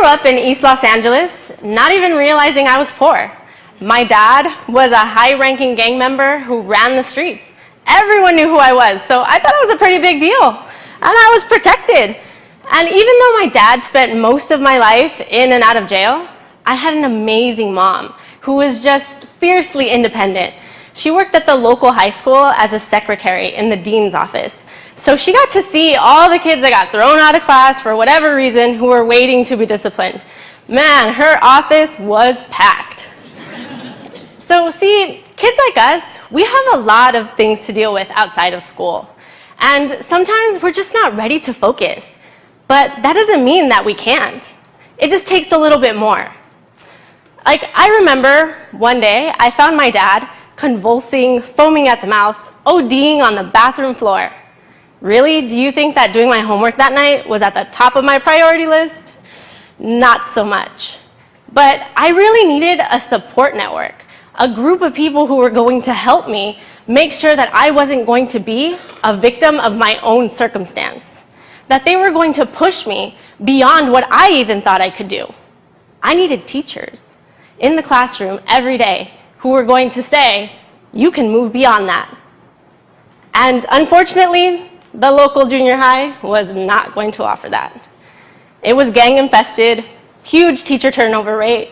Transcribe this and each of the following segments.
up in East Los Angeles, not even realizing I was poor. My dad was a high-ranking gang member who ran the streets. Everyone knew who I was, so I thought it was a pretty big deal. And I was protected. And even though my dad spent most of my life in and out of jail, I had an amazing mom who was just fiercely independent. She worked at the local high school as a secretary in the dean's office. So she got to see all the kids that got thrown out of class for whatever reason who were waiting to be disciplined. Man, her office was packed. So see, kids like us, we have a lot of things to deal with outside of school. And sometimes we're just not ready to focus. But that doesn't mean that we can't. It just takes a little bit more. Like, I remember one day I found my dad convulsing, foaming at the mouth, ODing on the bathroom floor. Really? Do you think that doing my homework that night was at the top of my priority list? Not so much. But I really needed a support network, a group of people who were going to help me make sure that I wasn't going to be a victim of my own circumstance, that they were going to push me beyond what I even thought I could do. I needed teachers in the classroom every day who were going to say, you can move beyond that. And unfortunately, the local junior high was not going to offer that. It was gang infested, huge teacher turnover rate.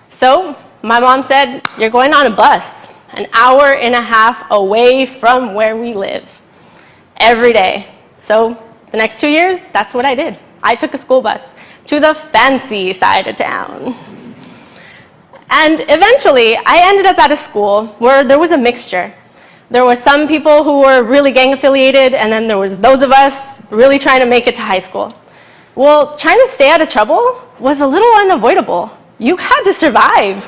So my mom said, you're going on a bus, an hour and a half away from where we live, every day. So the next 2 years, that's what I did. I took a school bus to the fancy side of town. And eventually, I ended up at a school where there was a mixture. There were some people who were really gang affiliated, and then there was those of us really trying to make it to high school. Well, trying to stay out of trouble was a little unavoidable. You had to survive.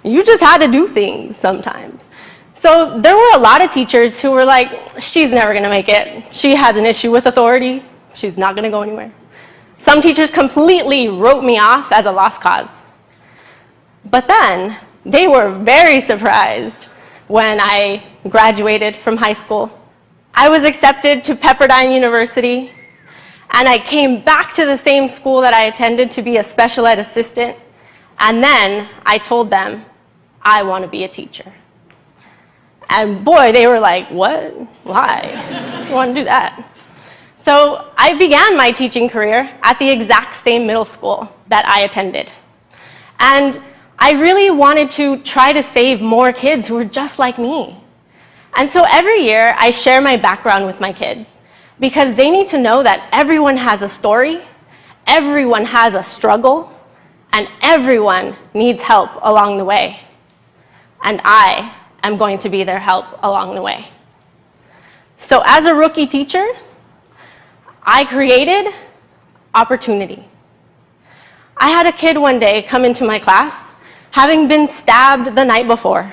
You just had to do things sometimes. So there were a lot of teachers who were like, she's never gonna make it. She has an issue with authority. She's not gonna go anywhere. Some teachers completely wrote me off as a lost cause. But then they were very surprised when I graduated from high school. I was accepted to Pepperdine University, and I came back to the same school that I attended to be a special ed assistant, and then I told them, I want to be a teacher. And boy, they were like, what? Why? You want to do that? So I began my teaching career at the exact same middle school that I attended. And I really wanted to try to save more kids who were just like me. And so every year, I share my background with my kids because they need to know that everyone has a story, everyone has a struggle, and everyone needs help along the way. And I am going to be their help along the way. So as a rookie teacher, I created opportunity. I had a kid one day come into my class having been stabbed the night before.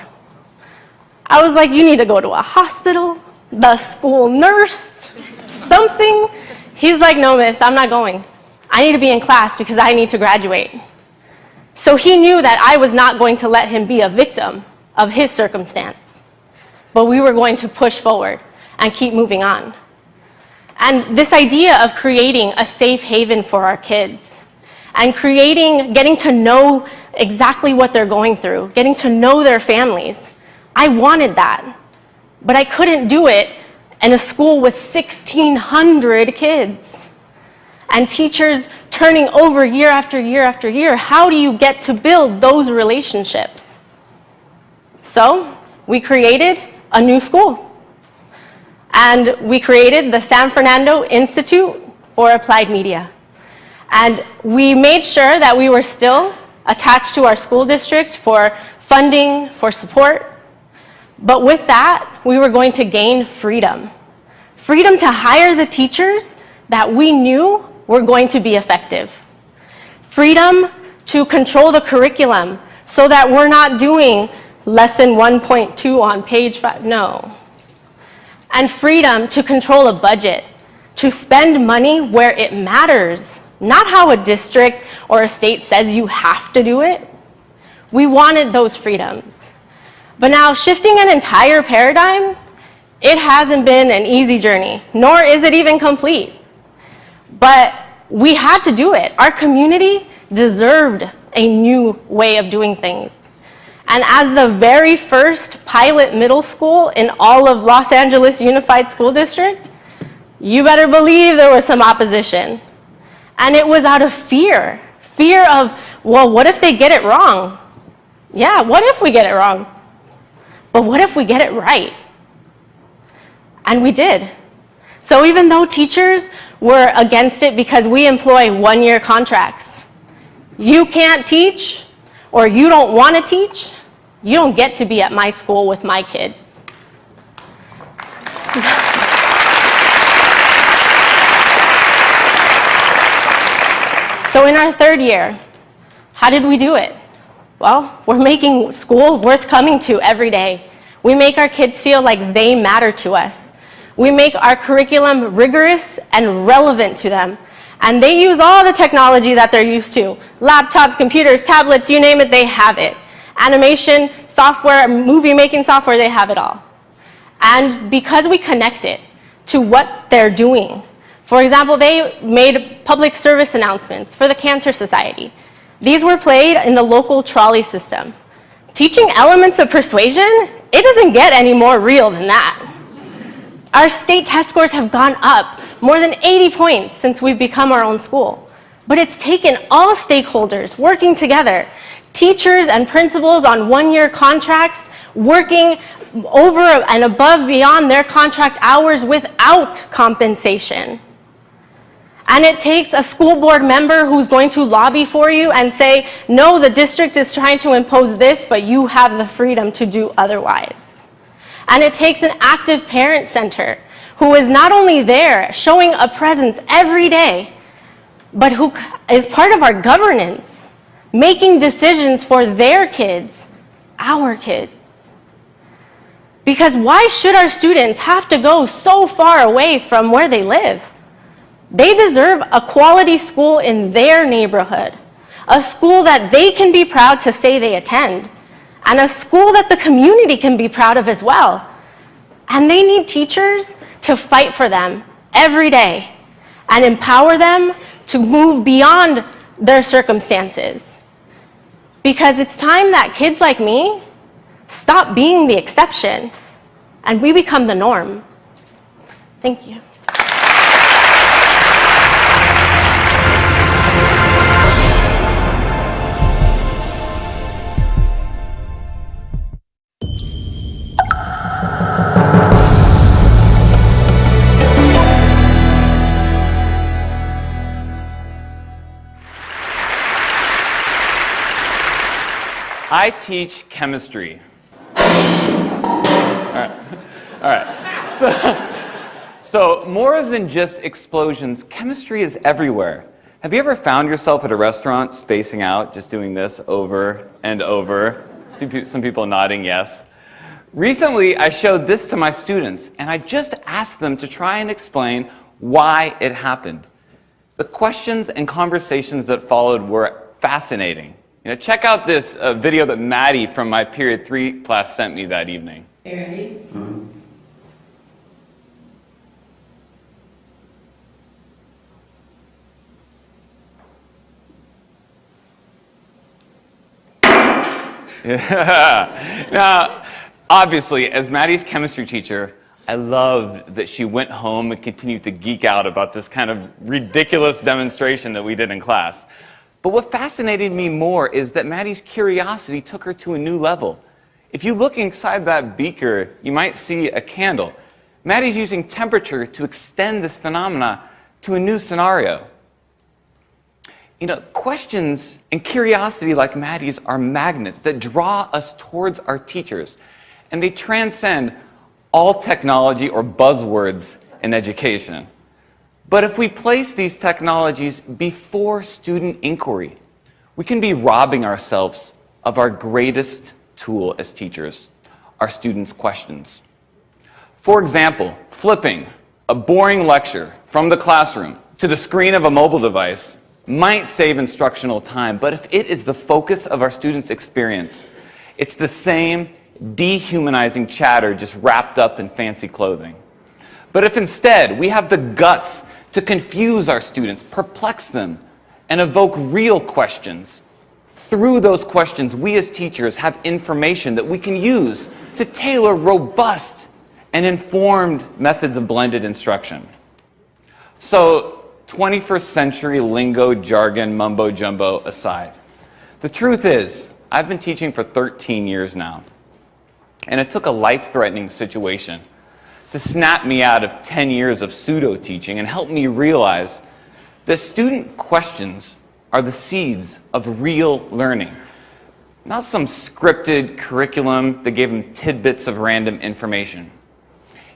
I was like, you need to go to a hospital, the school nurse, something. He's like, no, miss, I'm not going. I need to be in class because I need to graduate. So he knew that I was not going to let him be a victim of his circumstance, but we were going to push forward and keep moving on. And this idea of creating a safe haven for our kids and getting to know exactly what they're going through, getting to know their families, I wanted that, but I couldn't do it in a school with 1,600 kids and teachers turning over year after year after year. How do you get to build those relationships? So we created a new school. And we created the San Fernando Institute for Applied Media. And we made sure that we were still attached to our school district for funding, for support. But with that, we were going to gain freedom. Freedom to hire the teachers that we knew were going to be effective. Freedom to control the curriculum so that we're not doing lesson 1.2 on page 5, no. And freedom to control a budget, to spend money where it matters, not how a district or a state says you have to do it. We wanted those freedoms. But now shifting an entire paradigm, it hasn't been an easy journey, nor is it even complete. But we had to do it. Our community deserved a new way of doing things. And as the very first pilot middle school in all of Los Angeles Unified School District, you better believe there was some opposition. And it was out of fear. Fear of, well, what if they get it wrong? Yeah, what if we get it wrong? But what if we get it right? And we did. So even though teachers were against it because we employ one-year contracts, you can't teach or you don't want to teach, you don't get to be at my school with my kids. So in our third year, how did we do it? Well, we're making school worth coming to every day. We make our kids feel like they matter to us. We make our curriculum rigorous and relevant to them. And they use all the technology that they're used to. Laptops, computers, tablets, you name it, they have it. Animation, software, movie making software, they have it all. And because we connect it to what they're doing, for example, they made public service announcements for the Cancer Society. These were played in the local trolley system. Teaching elements of persuasion, it doesn't get any more real than that. Our state test scores have gone up more than 80 points since we've become our own school. But it's taken all stakeholders working together, teachers and principals on one-year contracts, working over and above beyond their contract hours without compensation. And it takes a school board member who's going to lobby for you and say, no, the district is trying to impose this, but you have the freedom to do otherwise. And it takes an active parent center who is not only there showing a presence every day, but who is part of our governance, making decisions for their kids, our kids. Because why should our students have to go so far away from where they live? They deserve a quality school in their neighborhood, a school that they can be proud to say they attend, and a school that the community can be proud of as well. And they need teachers to fight for them every day and empower them to move beyond their circumstances. Because it's time that kids like me stop being the exception and we become the norm. Thank you. I teach chemistry. All right. So more than just explosions, chemistry is everywhere. Have you ever found yourself at a restaurant spacing out, just doing this over and over? Some people nodding yes. Recently, I showed this to my students, and I just asked them to try and explain why it happened. The questions and conversations that followed were fascinating. Check out this video that Maddie from my Period 3 class sent me that evening. Are you ready? Yeah. Now, obviously, as Maddie's chemistry teacher, I loved that she went home and continued to geek out about this kind of ridiculous demonstration that we did in class. But what fascinated me more is that Maddie's curiosity took her to a new level. If you look inside that beaker, you might see a candle. Maddie's using temperature to extend this phenomena to a new scenario. Questions and curiosity like Maddie's are magnets that draw us towards our teachers, and they transcend all technology or buzzwords in education. But if we place these technologies before student inquiry, we can be robbing ourselves of our greatest tool as teachers, our students' questions. For example, flipping a boring lecture from the classroom to the screen of a mobile device might save instructional time, but if it is the focus of our students' experience, it's the same dehumanizing chatter just wrapped up in fancy clothing. But if instead we have the guts to confuse our students, perplex them, and evoke real questions. Through those questions, we as teachers have information that we can use to tailor robust and informed methods of blended instruction. So, 21st century lingo, jargon, mumbo-jumbo aside, the truth is, I've been teaching for 13 years now, and it took a life-threatening situation to snap me out of 10 years of pseudo-teaching and help me realize that student questions are the seeds of real learning, not some scripted curriculum that gave them tidbits of random information.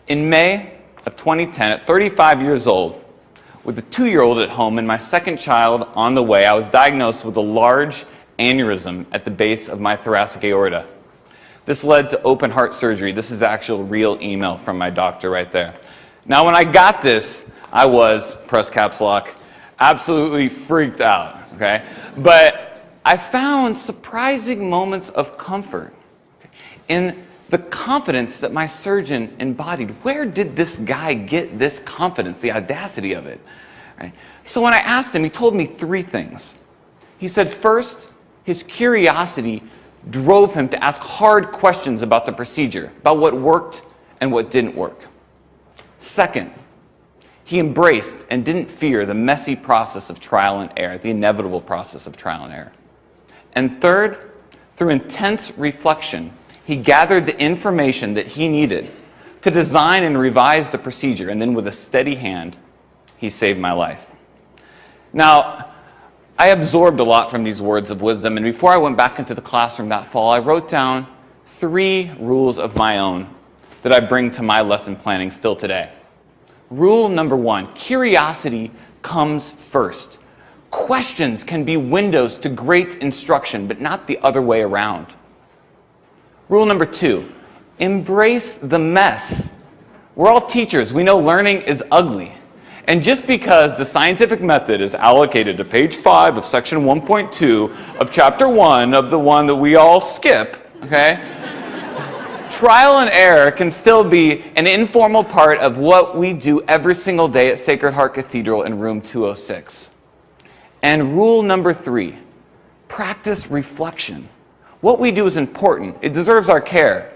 In May of 2010, at 35 years old, with a 2-year-old at home and my second child on the way, I was diagnosed with a large aneurysm at the base of my thoracic aorta. This led to open heart surgery. This is the actual real email from my doctor right there. Now, when I got this, I was, press caps lock, absolutely freaked out, okay? But I found surprising moments of comfort in the confidence that my surgeon embodied. Where did this guy get this confidence, the audacity of it? Right? So when I asked him, he told me 3 things. He said, first, his curiosity drove him to ask hard questions about the procedure, about what worked and what didn't work. Second, he embraced and didn't fear the messy process of trial and error, the inevitable process of trial and error. And third, through intense reflection, he gathered the information that he needed to design and revise the procedure, and then with a steady hand, he saved my life. Now, I absorbed a lot from these words of wisdom, and before I went back into the classroom that fall, I wrote down 3 rules of my own that I bring to my lesson planning still today. Rule number 1, curiosity comes first. Questions can be windows to great instruction, but not the other way around. Rule number 2, embrace the mess. We're all teachers. We know learning is ugly. And just because the scientific method is allocated to page 5 of section 1.2 of chapter 1 of the one that we all skip, okay? Trial and error can still be an informal part of what we do every single day at Sacred Heart Cathedral in room 206. And rule number 3, practice reflection. What we do is important. It deserves our care,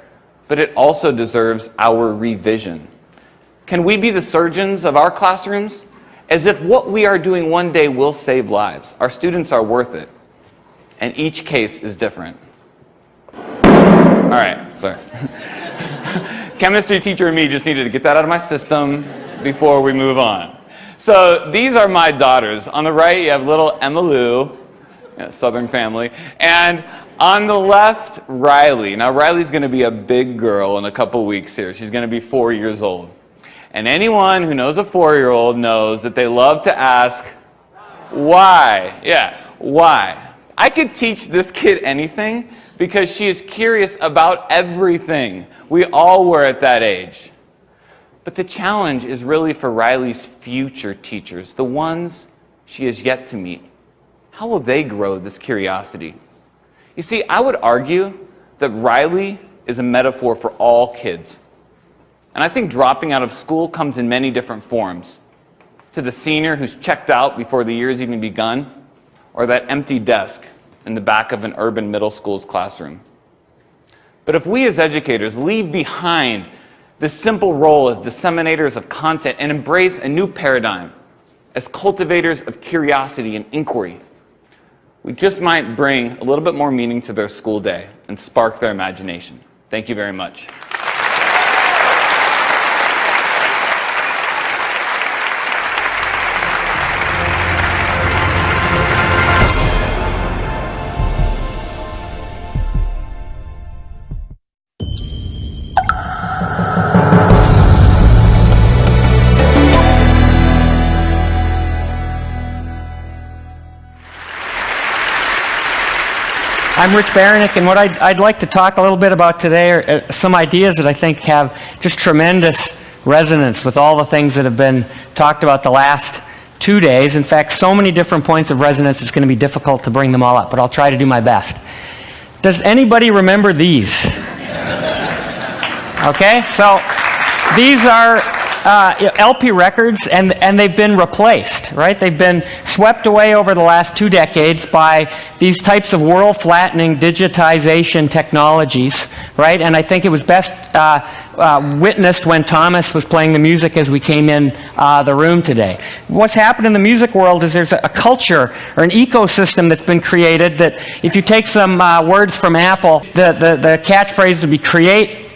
but it also deserves our revision. Can we be the surgeons of our classrooms? As if what we are doing one day will save lives. Our students are worth it. And each case is different. All right, sorry. Chemistry teacher and me just needed to get that out of my system before we move on. So these are my daughters. On the right, you have little Emma Lou, Southern family, and on the left, Riley. Now, Riley's going to be a big girl in a couple weeks here. She's going to be 4 years old. And anyone who knows a 4-year-old knows that they love to ask, why? Yeah, why? I could teach this kid anything because she is curious about everything. We all were at that age. But the challenge is really for Riley's future teachers, the ones she has yet to meet. How will they grow this curiosity? You see, I would argue that Riley is a metaphor for all kids. And I think dropping out of school comes in many different forms. To the senior who's checked out before the year's even begun, or that empty desk in the back of an urban middle school's classroom. But if we as educators leave behind this simple role as disseminators of content and embrace a new paradigm as cultivators of curiosity and inquiry, we just might bring a little bit more meaning to their school day and spark their imagination. Thank you very much. I'm Rich Baranek, and what I'd like to talk a little bit about today are some ideas that I think have just tremendous resonance with all the things that have been talked about the last 2 days. In fact, so many different points of resonance, it's going to be difficult to bring them all up, but I'll try to do my best. Does anybody remember these? Okay, so these are LP records, and they've been replaced. decades, right? They've been swept away over the last 2 decades by these types of world-flattening digitization technologies, right? And I think it was best witnessed when Thomas was playing the music as we came in the room today. What's happened in the music world is there's a culture or an ecosystem that's been created that if you take some words from Apple, the catchphrase would be create,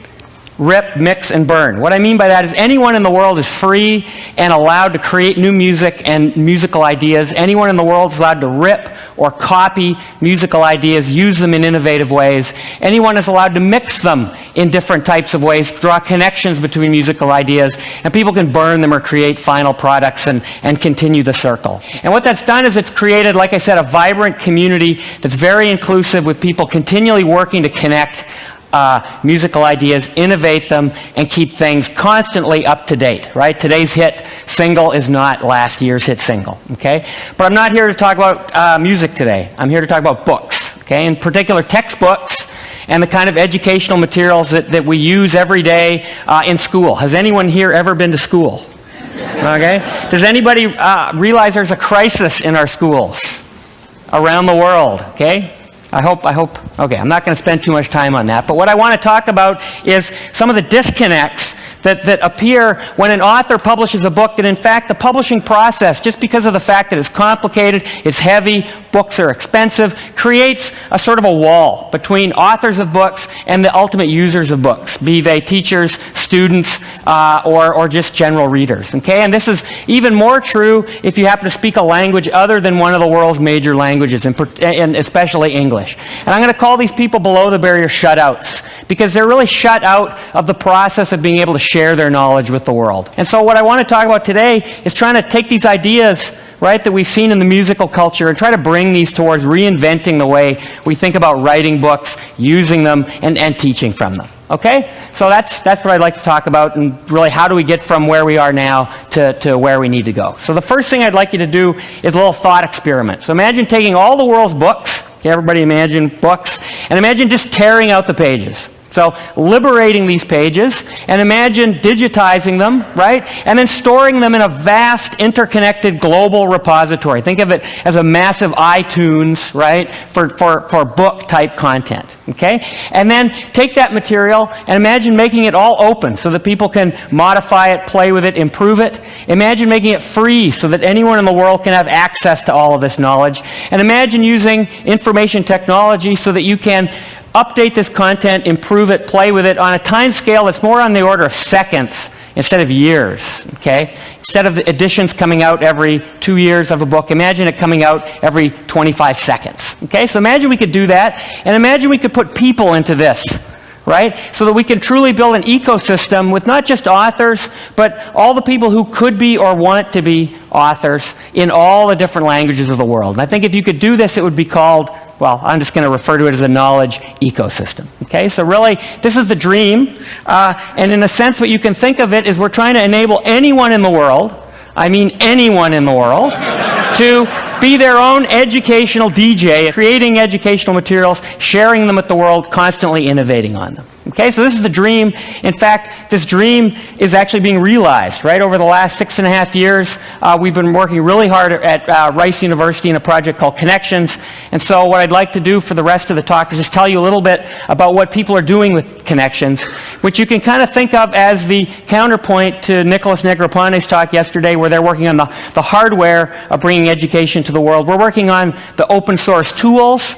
rip, mix, and burn. What I mean by that is anyone in the world is free and allowed to create new music and musical ideas. Anyone in the world is allowed to rip or copy musical ideas, use them in innovative ways. Anyone is allowed to mix them in different types of ways, draw connections between musical ideas, and people can burn them or create final products and continue the circle. And what that's done is it's created, like I said, a vibrant community that's very inclusive with people continually working to connect musical ideas, innovate them, and keep things constantly up to date, right? Today's hit single is not last year's hit single, okay? But I'm not here to talk about music today. I'm here to talk about books, okay? In particular, textbooks and the kind of educational materials that we use every day in school. Has anyone here ever been to school? Okay? Does anybody realize there's a crisis in our schools around the world, okay? I hope, okay, I'm not going to spend too much time on that, but what I want to talk about is some of the disconnects that appear when an author publishes a book that in fact the publishing process, just because of the fact that it's complicated, it's heavy, books are expensive, creates a sort of a wall between authors of books and the ultimate users of books, be they teachers, students, or just general readers, okay? And this is even more true if you happen to speak a language other than one of the world's major languages, and especially English. And I'm going to call these people below the barrier shutouts, because they're really shut out of the process of being able to share their knowledge with the world. And so what I want to talk about today is trying to take these ideas, right, that we've seen in the musical culture and try to bring these towards reinventing the way we think about writing books, using them, and teaching from them. Okay? So that's what I'd like to talk about, and really how do we get from where we are now to where we need to go. So the first thing I'd like you to do is a little thought experiment. So imagine taking all the world's books, okay, everybody imagine books, and imagine just tearing out the pages. So liberating these pages, and imagine digitizing them, right? And then storing them in a vast, interconnected global repository. Think of it as a massive iTunes, right, for book-type content, okay? And then take that material and imagine making it all open so that people can modify it, play with it, improve it. Imagine making it free so that anyone in the world can have access to all of this knowledge. And imagine using information technology so that you can update this content, improve it, play with it on a time scale that's more on the order of seconds instead of years, okay? Instead of the editions coming out every 2 years of a book, imagine it coming out every 25 seconds, okay? So imagine we could do that, and imagine we could put people into this, right? So that we can truly build an ecosystem with not just authors, but all the people who could be or want to be authors in all the different languages of the world. And I think if you could do this, it would be called, well, I'm just going to refer to it as a knowledge ecosystem. Okay, so really, this is the dream. And in a sense, what you can think of it is we're trying to enable anyone in the world, I mean anyone in the world, to be their own educational DJ, creating educational materials, sharing them with the world, constantly innovating on them. Okay, so this is the dream. In fact, this dream is actually being realized, right? Over the last 6.5 years, we've been working really hard at Rice University in a project called Connections. And so what I'd like to do for the rest of the talk is just tell you a little bit about what people are doing with Connections, which you can kind of think of as the counterpoint to Nicholas Negroponte's talk yesterday, where they're working on the hardware of bringing education to the world. We're working on the open source tools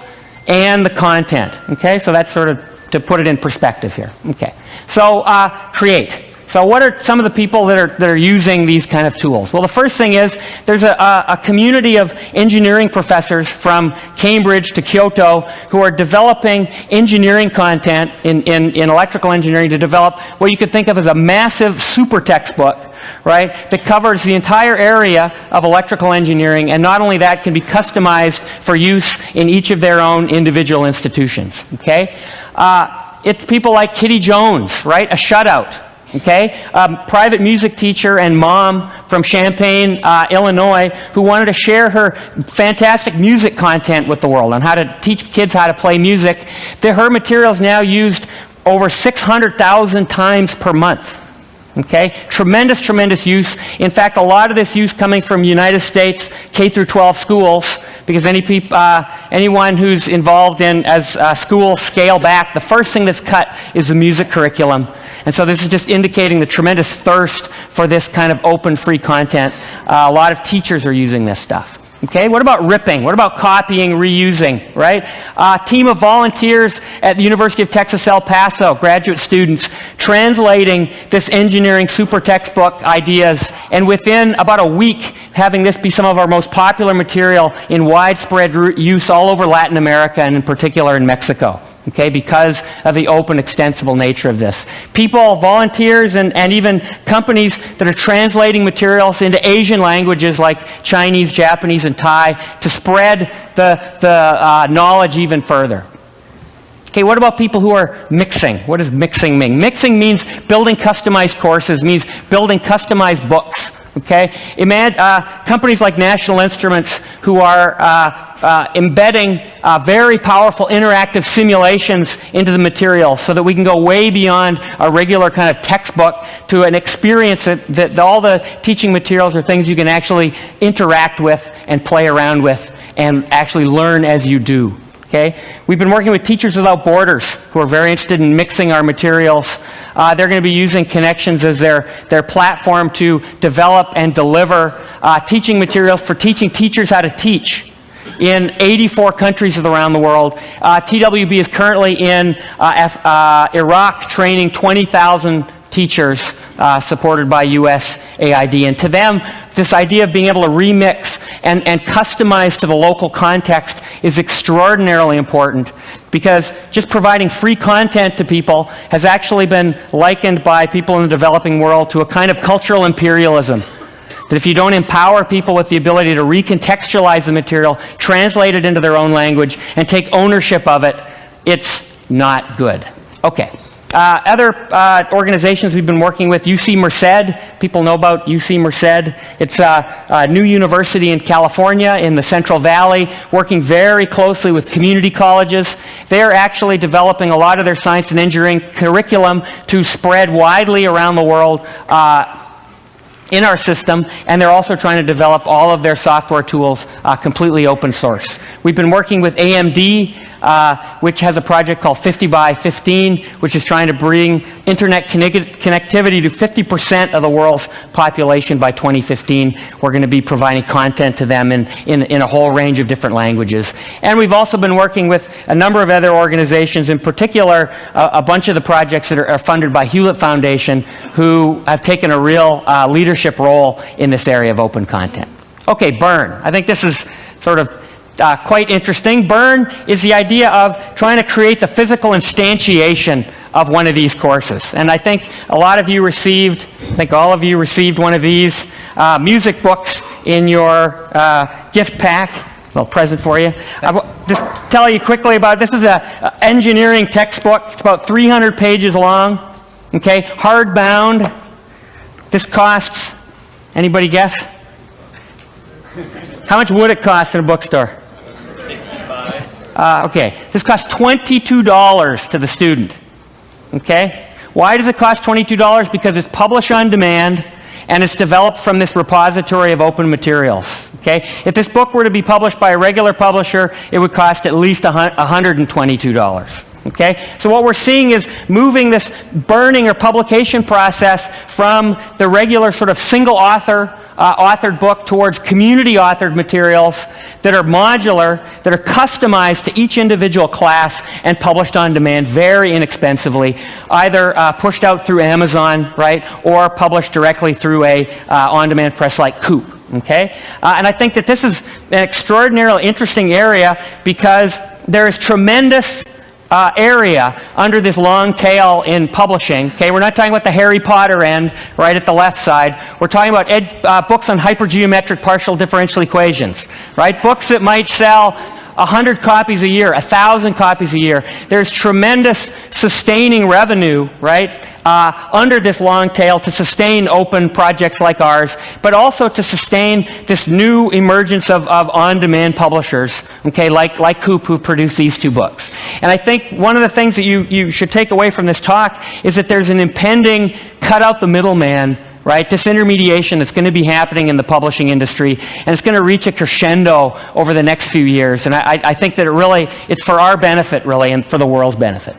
and the content. Okay, so that's sort of to put it in perspective here. Okay, so create. So what are some of the people that are using these kind of tools? Well, the first thing is there's a community of engineering professors from Cambridge to Kyoto who are developing engineering content in electrical engineering to develop what you could think of as a massive super textbook, right, that covers the entire area of electrical engineering, and not only that, can be customized for use in each of their own individual institutions, okay? It's people like Kitty Jones, right, a shutout, okay? Private music teacher and mom from Champaign, Illinois, who wanted to share her fantastic music content with the world on how to teach kids how to play music. Her material is now used over 600,000 times per month. Okay? Tremendous, tremendous use. In fact, a lot of this use coming from United States K through 12 schools, because anyone who's involved in as schools scale back, the first thing that's cut is the music curriculum. And so this is just indicating the tremendous thirst for this kind of open, free content. A lot of teachers are using this stuff. Okay, what about ripping? What about copying, reusing, right? A team of volunteers at the University of Texas El Paso, graduate students, translating this engineering super textbook ideas, and within about a week, having this be some of our most popular material in widespread use all over Latin America, and in particular in Mexico. Okay, because of the open, extensible nature of this. People, volunteers, and even companies that are translating materials into Asian languages like Chinese, Japanese, and Thai to spread the knowledge even further. Okay, what about people who are mixing? What does mixing mean? Mixing means building customized courses, means building customized books. Okay, companies like National Instruments who are embedding very powerful interactive simulations into the material so that we can go way beyond a regular kind of textbook to an experience that all the teaching materials are things you can actually interact with and play around with and actually learn as you do. Okay? We've been working with Teachers Without Borders, who are very interested in mixing our materials. They're going to be using Connections as their platform to develop and deliver teaching materials for teaching teachers how to teach in 84 countries around the world. TWB is currently in Iraq training 20,000 teachers supported by USAID. And to them, this idea of being able to remix and customize to the local context is extraordinarily important, because just providing free content to people has actually been likened by people in the developing world to a kind of cultural imperialism. That if you don't empower people with the ability to recontextualize the material, translate it into their own language, and take ownership of it, it's not good. Okay. Other organizations we've been working with, UC Merced. People know about UC Merced. It's a new university in California in the Central Valley, working very closely with community colleges. They're actually developing a lot of their science and engineering curriculum to spread widely around the world in our system, and they're also trying to develop all of their software tools completely open source. We've been working with AMD, which has a project called 50 by 15, which is trying to bring internet connectivity to 50% of the world's population by 2015. We're going to be providing content to them in a whole range of different languages. And we've also been working with a number of other organizations, in particular a bunch of the projects that are funded by Hewlett Foundation, who have taken a real leadership role in this area of open content. Okay, burn. I think this is sort of quite interesting. Burn is the idea of trying to create the physical instantiation of one of these courses. And I think a lot of you received, I think all of you received one of these music books in your gift pack. A little present for you. Just tell you quickly about this. Is an engineering textbook. It's about 300 pages long. Okay, hardbound. This costs, anybody guess? How much would it cost in a bookstore? $65. Okay, this costs $22 to the student. Okay? Why does it cost $22? Because it's published on demand and it's developed from this repository of open materials. Okay? If this book were to be published by a regular publisher, it would cost at least $122. Okay? So what we're seeing is moving this burning or publication process from the regular sort of single author authored book towards community authored materials that are modular, that are customized to each individual class and published on demand very inexpensively, either pushed out through Amazon, right, or published directly through a on-demand press like Coop. Okay? And I think that this is an extraordinarily interesting area because there is tremendous area under this long tail in publishing. Okay, we're not talking about the Harry Potter end right at the left side. We're talking about books on hypergeometric partial differential equations, right? Books that might sell 100 copies a year, 1,000 copies a year. There's tremendous sustaining revenue, right, under this long tail to sustain open projects like ours, but also to sustain this new emergence of on-demand publishers, okay, like Coop, who produce these two books. And I think one of the things that you should take away from this talk is that there's an impending cut out the middleman, right? Disintermediation that's going to be happening in the publishing industry, and it's going to reach a crescendo over the next few years. And I think that it's for our benefit, really, and for the world's benefit.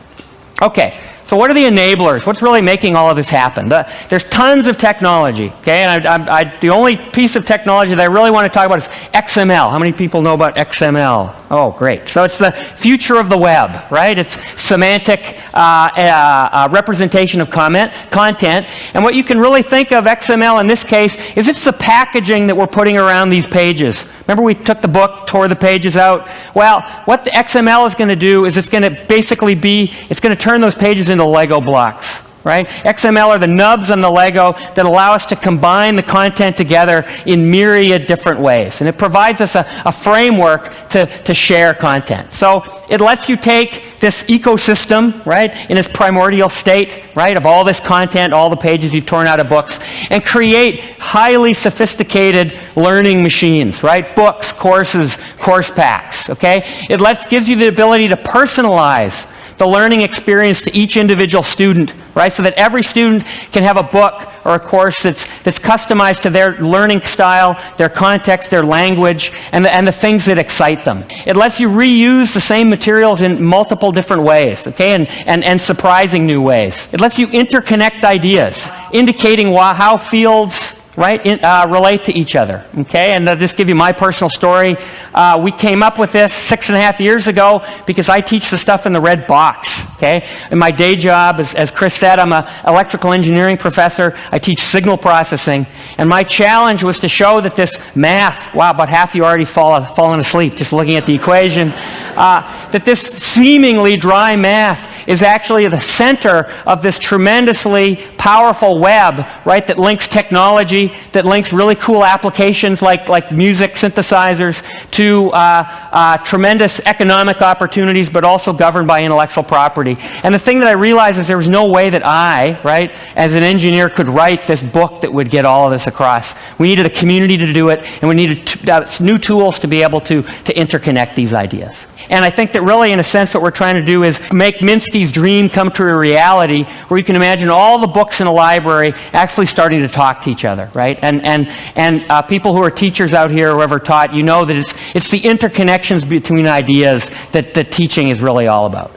Okay, so what are the enablers? What's really making all of this happen? There's tons of technology, okay? And the only piece of technology that I really want to talk about is XML. How many people know about XML? Oh, great. So it's the future of the web, right? It's semantic representation of content. And what you can really think of XML in this case is it's the packaging that we're putting around these pages. Remember we took the book, tore the pages out? Well, what the XML is going to do is it's going to basically it's going to turn those pages into Lego blocks, right? XML are the nubs on the Lego that allow us to combine the content together in myriad different ways. And it provides us a framework to share content. So it lets you take this ecosystem, right, in its primordial state, right, of all this content, all the pages you've torn out of books, and create highly sophisticated learning machines, right? Books, courses, course packs, okay? It gives you the ability to personalize the learning experience to each individual student, right? So that every student can have a book or a course that's customized to their learning style, their context, their language, and the things that excite them. It lets you reuse the same materials in multiple different ways, okay, and surprising new ways. It lets you interconnect ideas, indicating how fields, right, relate to each other, okay? And I'll just give you my personal story. We came up with this 6.5 years ago because I teach the stuff in the red box, okay? In my day job, as Chris said, I'm an electrical engineering professor. I teach signal processing. And my challenge was to show that this math, wow, about half of you already fallen asleep just looking at the equation, that this seemingly dry math is actually the center of this tremendously powerful web, right, that links technology, that links really cool applications like music synthesizers to tremendous economic opportunities, but also governed by intellectual property. And the thing that I realized is there was no way that I, right, as an engineer could write this book that would get all of this across. We needed a community to do it, and we needed new tools to be able to interconnect these ideas. And I think that really, in a sense, what we're trying to do is make Minsky's dream come to a reality where you can imagine all the books in a library actually starting to talk to each other, right? And people who are teachers out here, whoever taught, you know that it's the interconnections between ideas that teaching is really all about.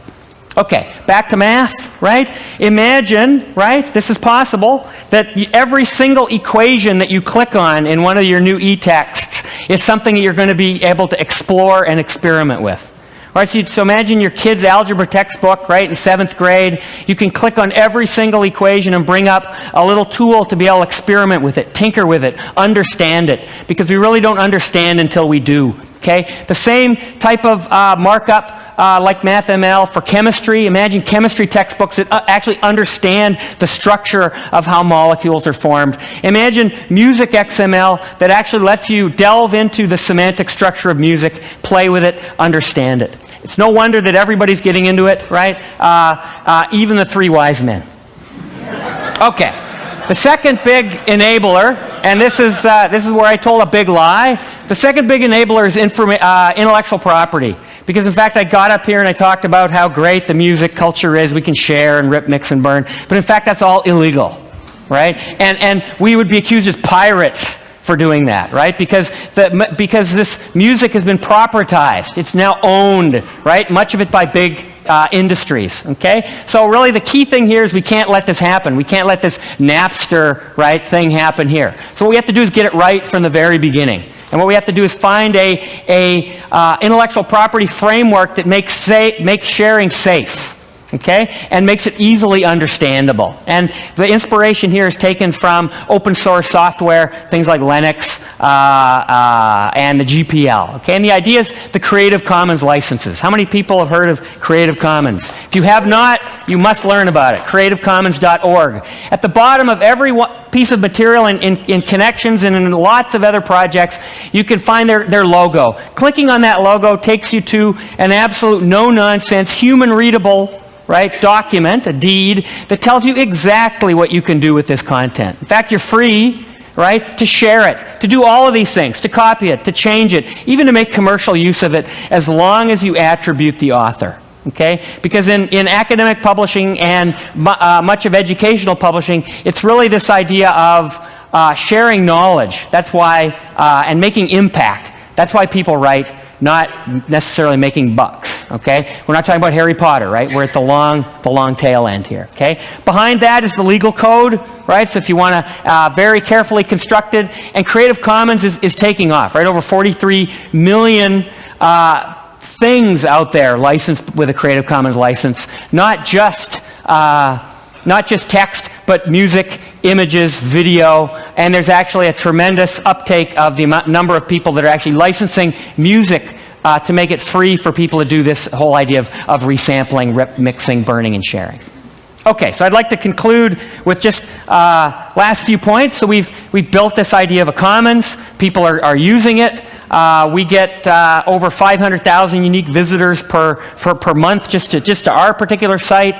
Okay, back to math, right? Imagine, right, this is possible, that every single equation that you click on in one of your new e-texts is something that you're going to be able to explore and experiment with. Right, so imagine your kid's algebra textbook, right, in 7th grade. You can click on every single equation and bring up a little tool to be able to experiment with it, tinker with it, understand it, because we really don't understand until we do. Okay? The same type of markup like MathML for chemistry. Imagine chemistry textbooks that actually understand the structure of how molecules are formed. Imagine music XML that actually lets you delve into the semantic structure of music, play with it, understand it. It's no wonder that everybody's getting into it, right? Even the 3 wise men. Okay. The second big enabler, and this is where I told a big lie. The second big enabler is intellectual property. Because in fact, I got up here and I talked about how great the music culture is. We can share and rip, mix, and burn. But in fact, that's all illegal, right? And we would be accused as pirates for doing that, right? Because this music has been propertized. It's now owned, right? Much of it by big industries, okay? So really the key thing here is we can't let this happen. We can't let this Napster, right, thing happen here. So what we have to do is get it right from the very beginning. And what we have to do is find a intellectual property framework that makes sharing safe, okay, and makes it easily understandable. And the inspiration here is taken from open source software, things like Linux and the GPL, okay? And the idea is the Creative Commons licenses. How many people have heard of Creative Commons? If you have not, you must learn about it. CreativeCommons.org. At the bottom of every piece of material in Connections and in lots of other projects, you can find their logo. Clicking on that logo takes you to an absolute no-nonsense, human-readable, right, document, a deed, that tells you exactly what you can do with this content. In fact, you're free, right, to share it, to do all of these things, to copy it, to change it, even to make commercial use of it, as long as you attribute the author. Okay? Because in academic publishing and much of educational publishing, it's really this idea of sharing knowledge. That's why, and making impact. That's why people write, not necessarily making bucks. Okay? We're not talking about Harry Potter, right? We're at the long tail end here. Okay? Behind that is the legal code, right? So if you want to very carefully constructed, and Creative Commons is taking off, right? Over 43 million things out there licensed with a Creative Commons license, not just text, but music, images, video, and there's actually a tremendous uptake of the number of people that are actually licensing music to make it free for people to do this whole idea of resampling, mixing, burning, and sharing. Okay, so I'd like to conclude with just last few points. So we've built this idea of a commons. People are using it. We get over 500,000 unique visitors per month just to our particular site.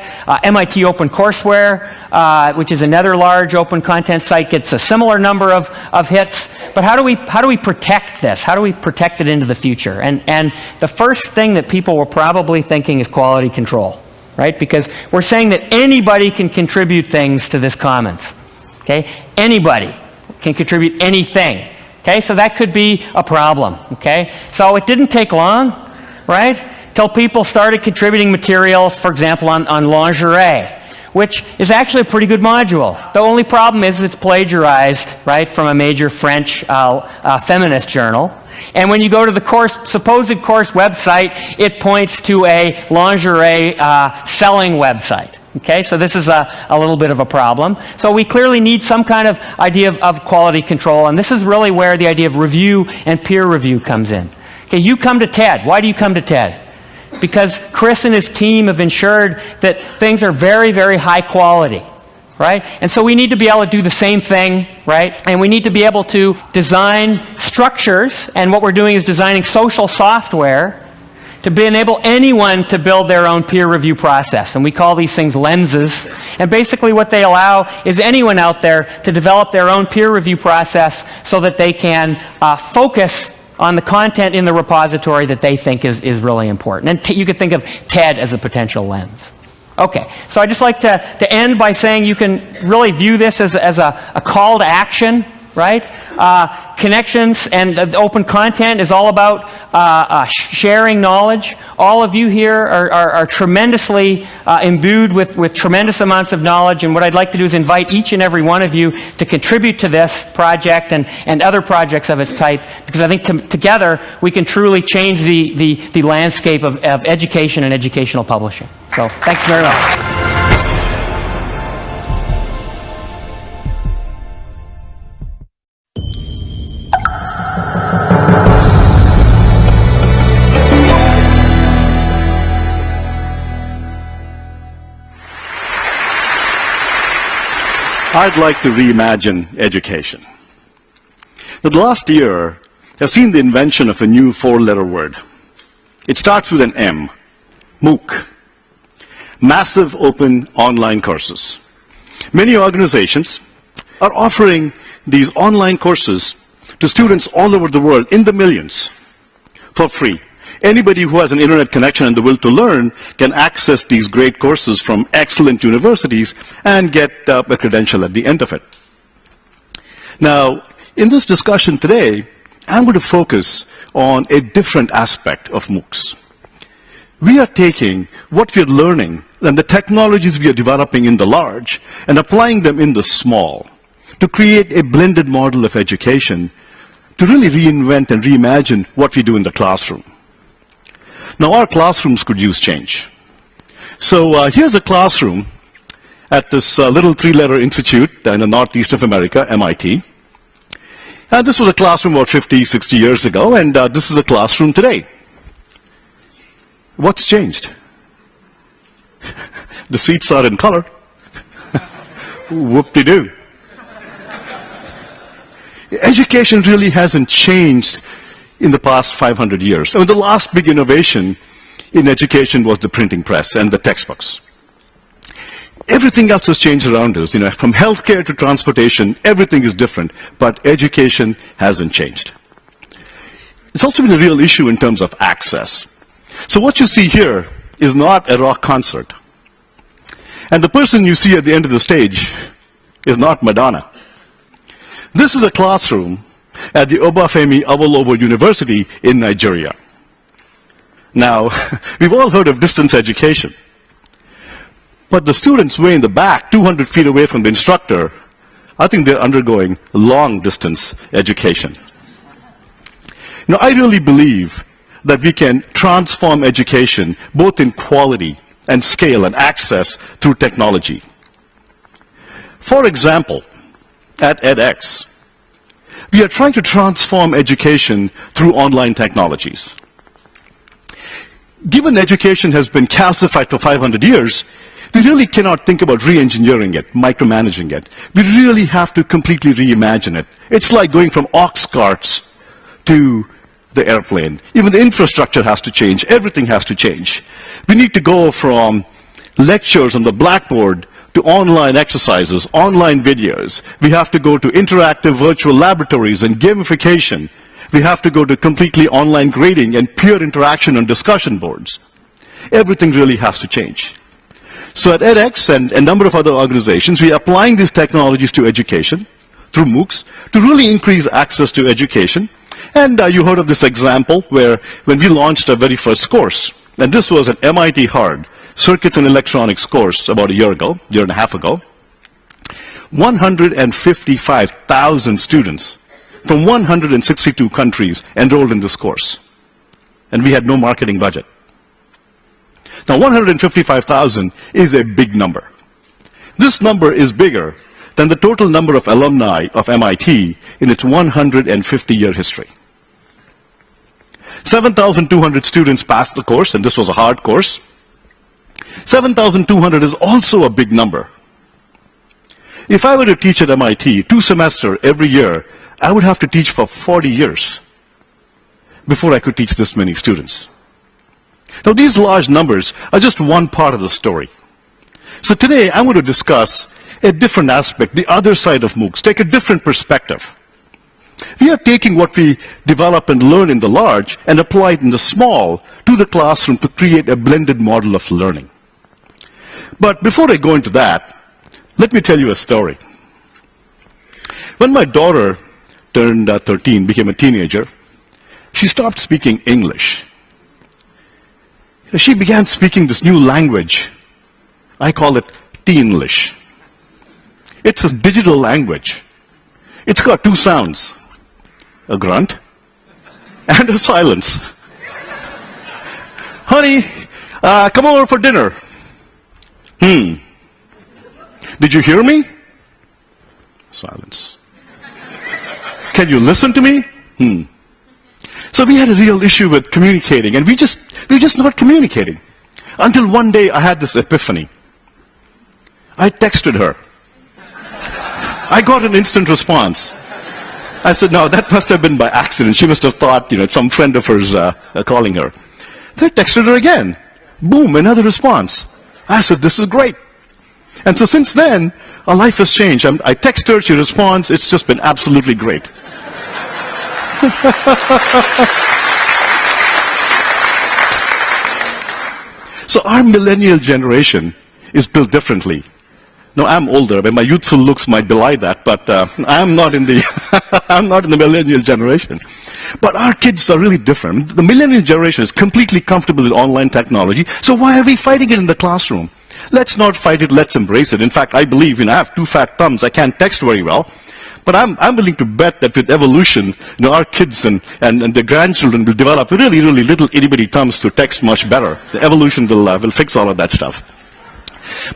MIT OpenCourseWare, which is another large open content site, gets a similar number of hits. But how do we protect this? How do we protect it into the future? And the first thing that people were probably thinking is quality control, right? Because we're saying that anybody can contribute things to this commons. Okay? Anybody can contribute anything. Okay, so that could be a problem, okay? So it didn't take long, right, till people started contributing materials, for example, on lingerie, which is actually a pretty good module. The only problem is it's plagiarized, right, from a major French feminist journal. And when you go to the supposed course website, it points to a lingerie selling website. Okay, so this is a little bit of a problem. So we clearly need some kind of idea of quality control, and this is really where the idea of review and peer review comes in. Okay, you come to TED. Why do you come to TED? Because Chris and his team have ensured that things are very, very high quality, right? And so we need to be able to do the same thing, right? And we need to be able to design structures, and what we're doing is designing social software to enable anyone to build their own peer review process. And we call these things lenses. And basically what they allow is anyone out there to develop their own peer review process so that they can focus on the content in the repository that they think is really important. And you could think of TED as a potential lens. Okay, so I'd just like to end by saying you can really view this as a call to action, right? Connections and open content is all about sharing knowledge. All of you here are tremendously imbued with tremendous amounts of knowledge, and what I'd like to do is invite each and every one of you to contribute to this project and other projects of its type, because I think together we can truly change the landscape of education and educational publishing. So thanks very much. I'd like to reimagine education. The last year has seen the invention of a new four-letter word. It starts with an M, MOOC, Massive Open Online Courses. Many organizations are offering these online courses to students all over the world, in the millions, for free. Anybody who has an internet connection and the will to learn can access these great courses from excellent universities and get a credential at the end of it. Now, in this discussion today, I'm going to focus on a different aspect of MOOCs. We are taking what we are learning and the technologies we are developing in the large and applying them in the small to create a blended model of education to really reinvent and reimagine what we do in the classroom. Now, our classrooms could use change. So here's a classroom at this little three-letter institute in the northeast of America, MIT. And this was a classroom about 50, 60 years ago, and this is a classroom today. What's changed? The seats are in color. Whoop-de-doo. Education really hasn't changed in the past 500 years. I mean, the last big innovation in education was the printing press and the textbooks. Everything else has changed around us. From healthcare to transportation, everything is different, but education hasn't changed. It's also been a real issue in terms of access. So what you see here is not a rock concert. And the person you see at the end of the stage is not Madonna. This is a classroom at the Obafemi Awolowo University in Nigeria. Now, we've all heard of distance education. But the students way in the back, 200 feet away from the instructor, I think they're undergoing long-distance education. Now, I really believe that we can transform education both in quality and scale and access through technology. For example, at edX, we are trying to transform education through online technologies. Given education has been calcified for 500 years, we really cannot think about re-engineering it, micromanaging it. We really have to completely reimagine it. It's like going from ox carts to the airplane. Even the infrastructure has to change. Everything has to change. We need to go from lectures on the blackboard to online exercises, online videos. We have to go to interactive virtual laboratories and gamification. We have to go to completely online grading and peer interaction on discussion boards. Everything really has to change. So at edX and a number of other organizations, we are applying these technologies to education through MOOCs to really increase access to education. And you heard of this example where when we launched our very first course, and this was an MIT Hard Circuits and Electronics course about a year and a half ago, 155,000 students from 162 countries enrolled in this course. And we had no marketing budget. Now, 155,000 is a big number. This number is bigger than the total number of alumni of MIT in its 150-year history. 7,200 students passed the course, and this was a hard course. 7,200 is also a big number. If I were to teach at MIT 2 semesters every year, I would have to teach for 40 years before I could teach this many students. Now, these large numbers are just one part of the story. So today, I'm going to discuss a different aspect, the other side of MOOCs, take a different perspective. We are taking what we develop and learn in the large and apply it in the small to the classroom to create a blended model of learning. But before I go into that, let me tell you a story. When my daughter turned 13, became a teenager, she stopped speaking English. She began speaking this new language. I call it Teenlish. It's a digital language. It's got 2 sounds, a grunt and a silence. Honey, come over for dinner. Did you hear me? Silence. Can you listen to me? So we had a real issue with communicating, and we were just not communicating. Until one day I had this epiphany. I texted her. I got an instant response. I said, no, that must have been by accident. She must have thought, it's some friend of hers calling her. Then I texted her again. Boom, another response. I said, this is great. And so since then, our life has changed. I text her, she responds. It's just been absolutely great. So our millennial generation is built differently. Now, I'm older, but my youthful looks might belie that, but I'm not in the I'm not in the millennial generation. But our kids are really different. The millennial generation is completely comfortable with online technology, so why are we fighting it in the classroom? Let's not fight it, let's embrace it. In fact, I believe, I have 2 fat thumbs, I can't text very well. But I'm willing to bet that with evolution, our kids and their grandchildren will develop really, really little itty-bitty thumbs to text much better. The evolution will fix all of that stuff.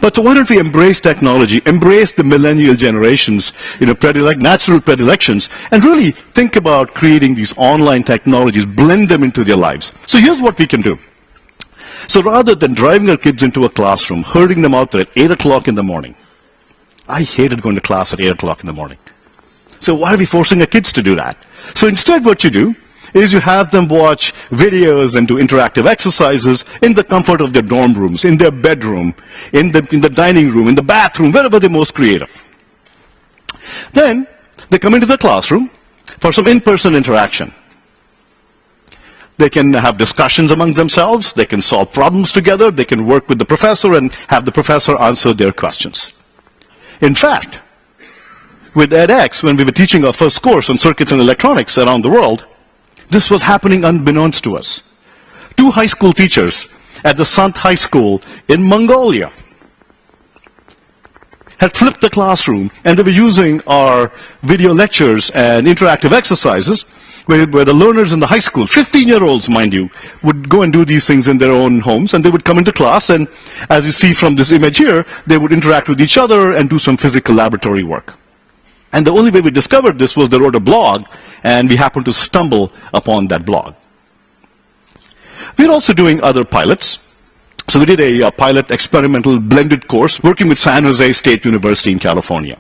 But so why don't we embrace technology, embrace the millennial generations, natural predilections, and really think about creating these online technologies, blend them into their lives. So here's what we can do. So rather than driving our kids into a classroom, herding them out there at 8 o'clock in the morning, I hated going to class at 8 o'clock in the morning. So why are we forcing our kids to do that? So instead what you do is you have them watch videos and do interactive exercises in the comfort of their dorm rooms, in their bedroom, in the dining room, in the bathroom, wherever they're most creative. Then they come into the classroom for some in-person interaction. They can have discussions among themselves. They can solve problems together. They can work with the professor and have the professor answer their questions. In fact, with edX, when we were teaching our first course on circuits and electronics around the world, this was happening unbeknownst to us. 2 high school teachers at the Sant High School in Mongolia had flipped the classroom, and they were using our video lectures and interactive exercises where the learners in the high school, 15-year-olds, mind you, would go and do these things in their own homes, and they would come into class, and as you see from this image here, they would interact with each other and do some physical laboratory work. And the only way we discovered this was they wrote a blog, and we happened to stumble upon that blog. We're also doing other pilots. So we did a pilot experimental blended course working with San Jose State University in California.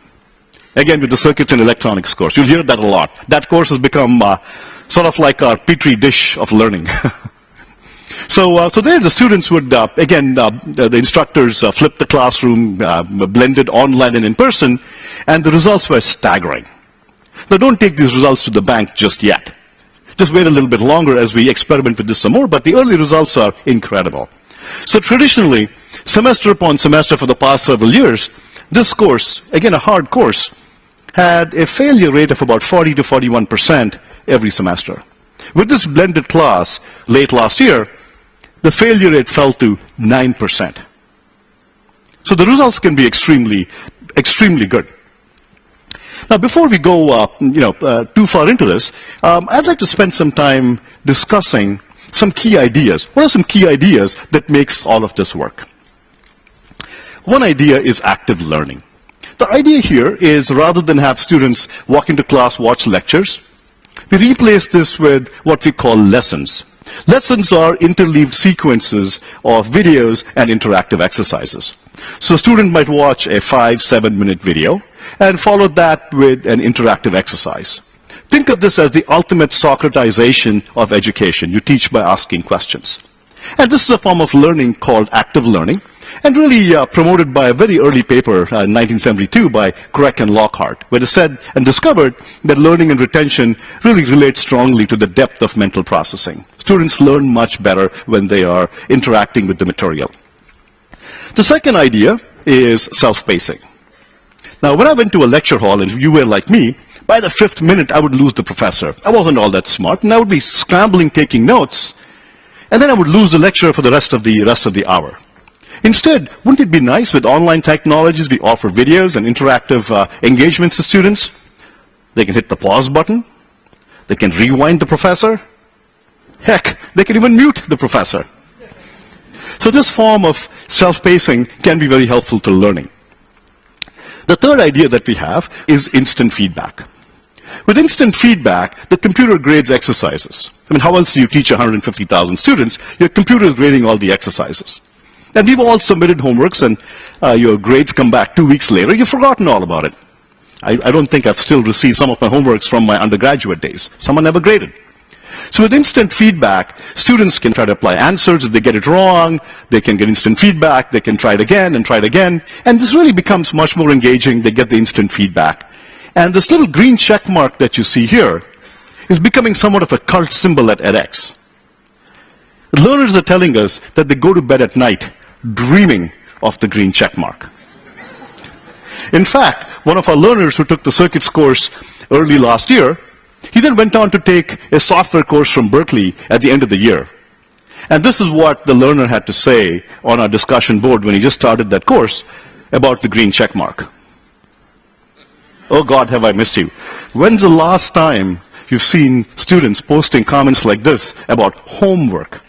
Again, with the circuits and electronics course. You'll hear that a lot. That course has become sort of like our petri dish of learning. So there the students would, the instructors flipped the classroom, blended online and in person, and the results were staggering. Now, don't take these results to the bank just yet. Just wait a little bit longer as we experiment with this some more, but the early results are incredible. So traditionally, semester upon semester for the past several years, this course, again a hard course, had a failure rate of about 40 to 41% every semester. With this blended class late last year, the failure rate fell to 9%. So the results can be extremely good. Now, before we go too far into this, I'd like to spend some time discussing some key ideas. What are some key ideas that makes all of this work? One idea is active learning. The idea here is rather than have students walk into class, watch lectures, we replace this with what we call lessons. Lessons are interleaved sequences of videos and interactive exercises. So a student might watch a 5-7 minute video and follow that with an interactive exercise. Think of this as the ultimate Socratization of education. You teach by asking questions. And this is a form of learning called active learning, and really promoted by a very early paper in 1972 by Craig and Lockhart, where they said and discovered that learning and retention really relate strongly to the depth of mental processing. Students learn much better when they are interacting with the material. The second idea is self-pacing. Now, when I went to a lecture hall, and you were like me, by the 5th minute, I would lose the professor. I wasn't all that smart, and I would be scrambling, taking notes, and then I would lose the lecture for the rest of the hour. Instead, wouldn't it be nice with online technologies, we offer videos and interactive engagements to students? They can hit the pause button. They can rewind the professor. Heck, they can even mute the professor. So this form of self-pacing can be very helpful to learning. The third idea that we have is instant feedback. With instant feedback, the computer grades exercises. I mean, how else do you teach 150,000 students? Your computer is grading all the exercises. And we've all submitted homeworks, and your grades come back 2 weeks later. You've forgotten all about it. I don't think I've still received some of my homeworks from my undergraduate days. Some are never graded. So with instant feedback, students can try to apply answers. If they get it wrong, they can get instant feedback. They can try it again and try it again. And this really becomes much more engaging. They get the instant feedback. And this little green check mark that you see here is becoming somewhat of a cult symbol at edX. The learners are telling us that they go to bed at night dreaming of the green check mark. In fact, one of our learners who took the circuits course early last year, he then went on to take a software course from Berkeley at the end of the year. And this is what the learner had to say on our discussion board when he just started that course about the green check mark. Oh God, have I missed you. When's the last time you've seen students posting comments like this about homework?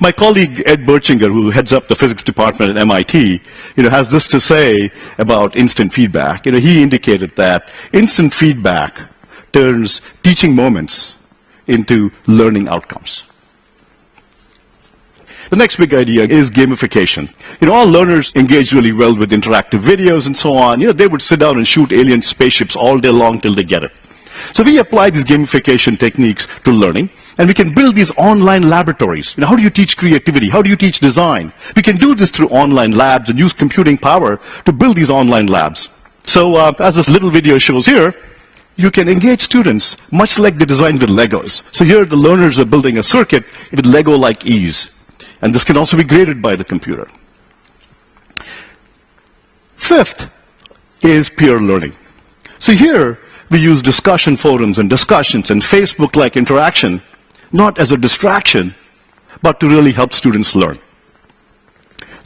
My colleague Ed Berchinger, who heads up the physics department at MIT, has this to say about instant feedback. He indicated that instant feedback turns teaching moments into learning outcomes. The next big idea is gamification. All learners engage really well with interactive videos and so on. They would sit down and shoot alien spaceships all day long till they get it. So we apply these gamification techniques to learning. And we can build these online laboratories. How do you teach creativity? How do you teach design? We can do this through online labs and use computing power to build these online labs. So as this little video shows here, you can engage students much like they designed with Legos. So here the learners are building a circuit with Lego-like ease. And this can also be graded by the computer. Fifth is peer learning. So here we use discussion forums and discussions and Facebook-like interaction, not as a distraction, but to really help students learn.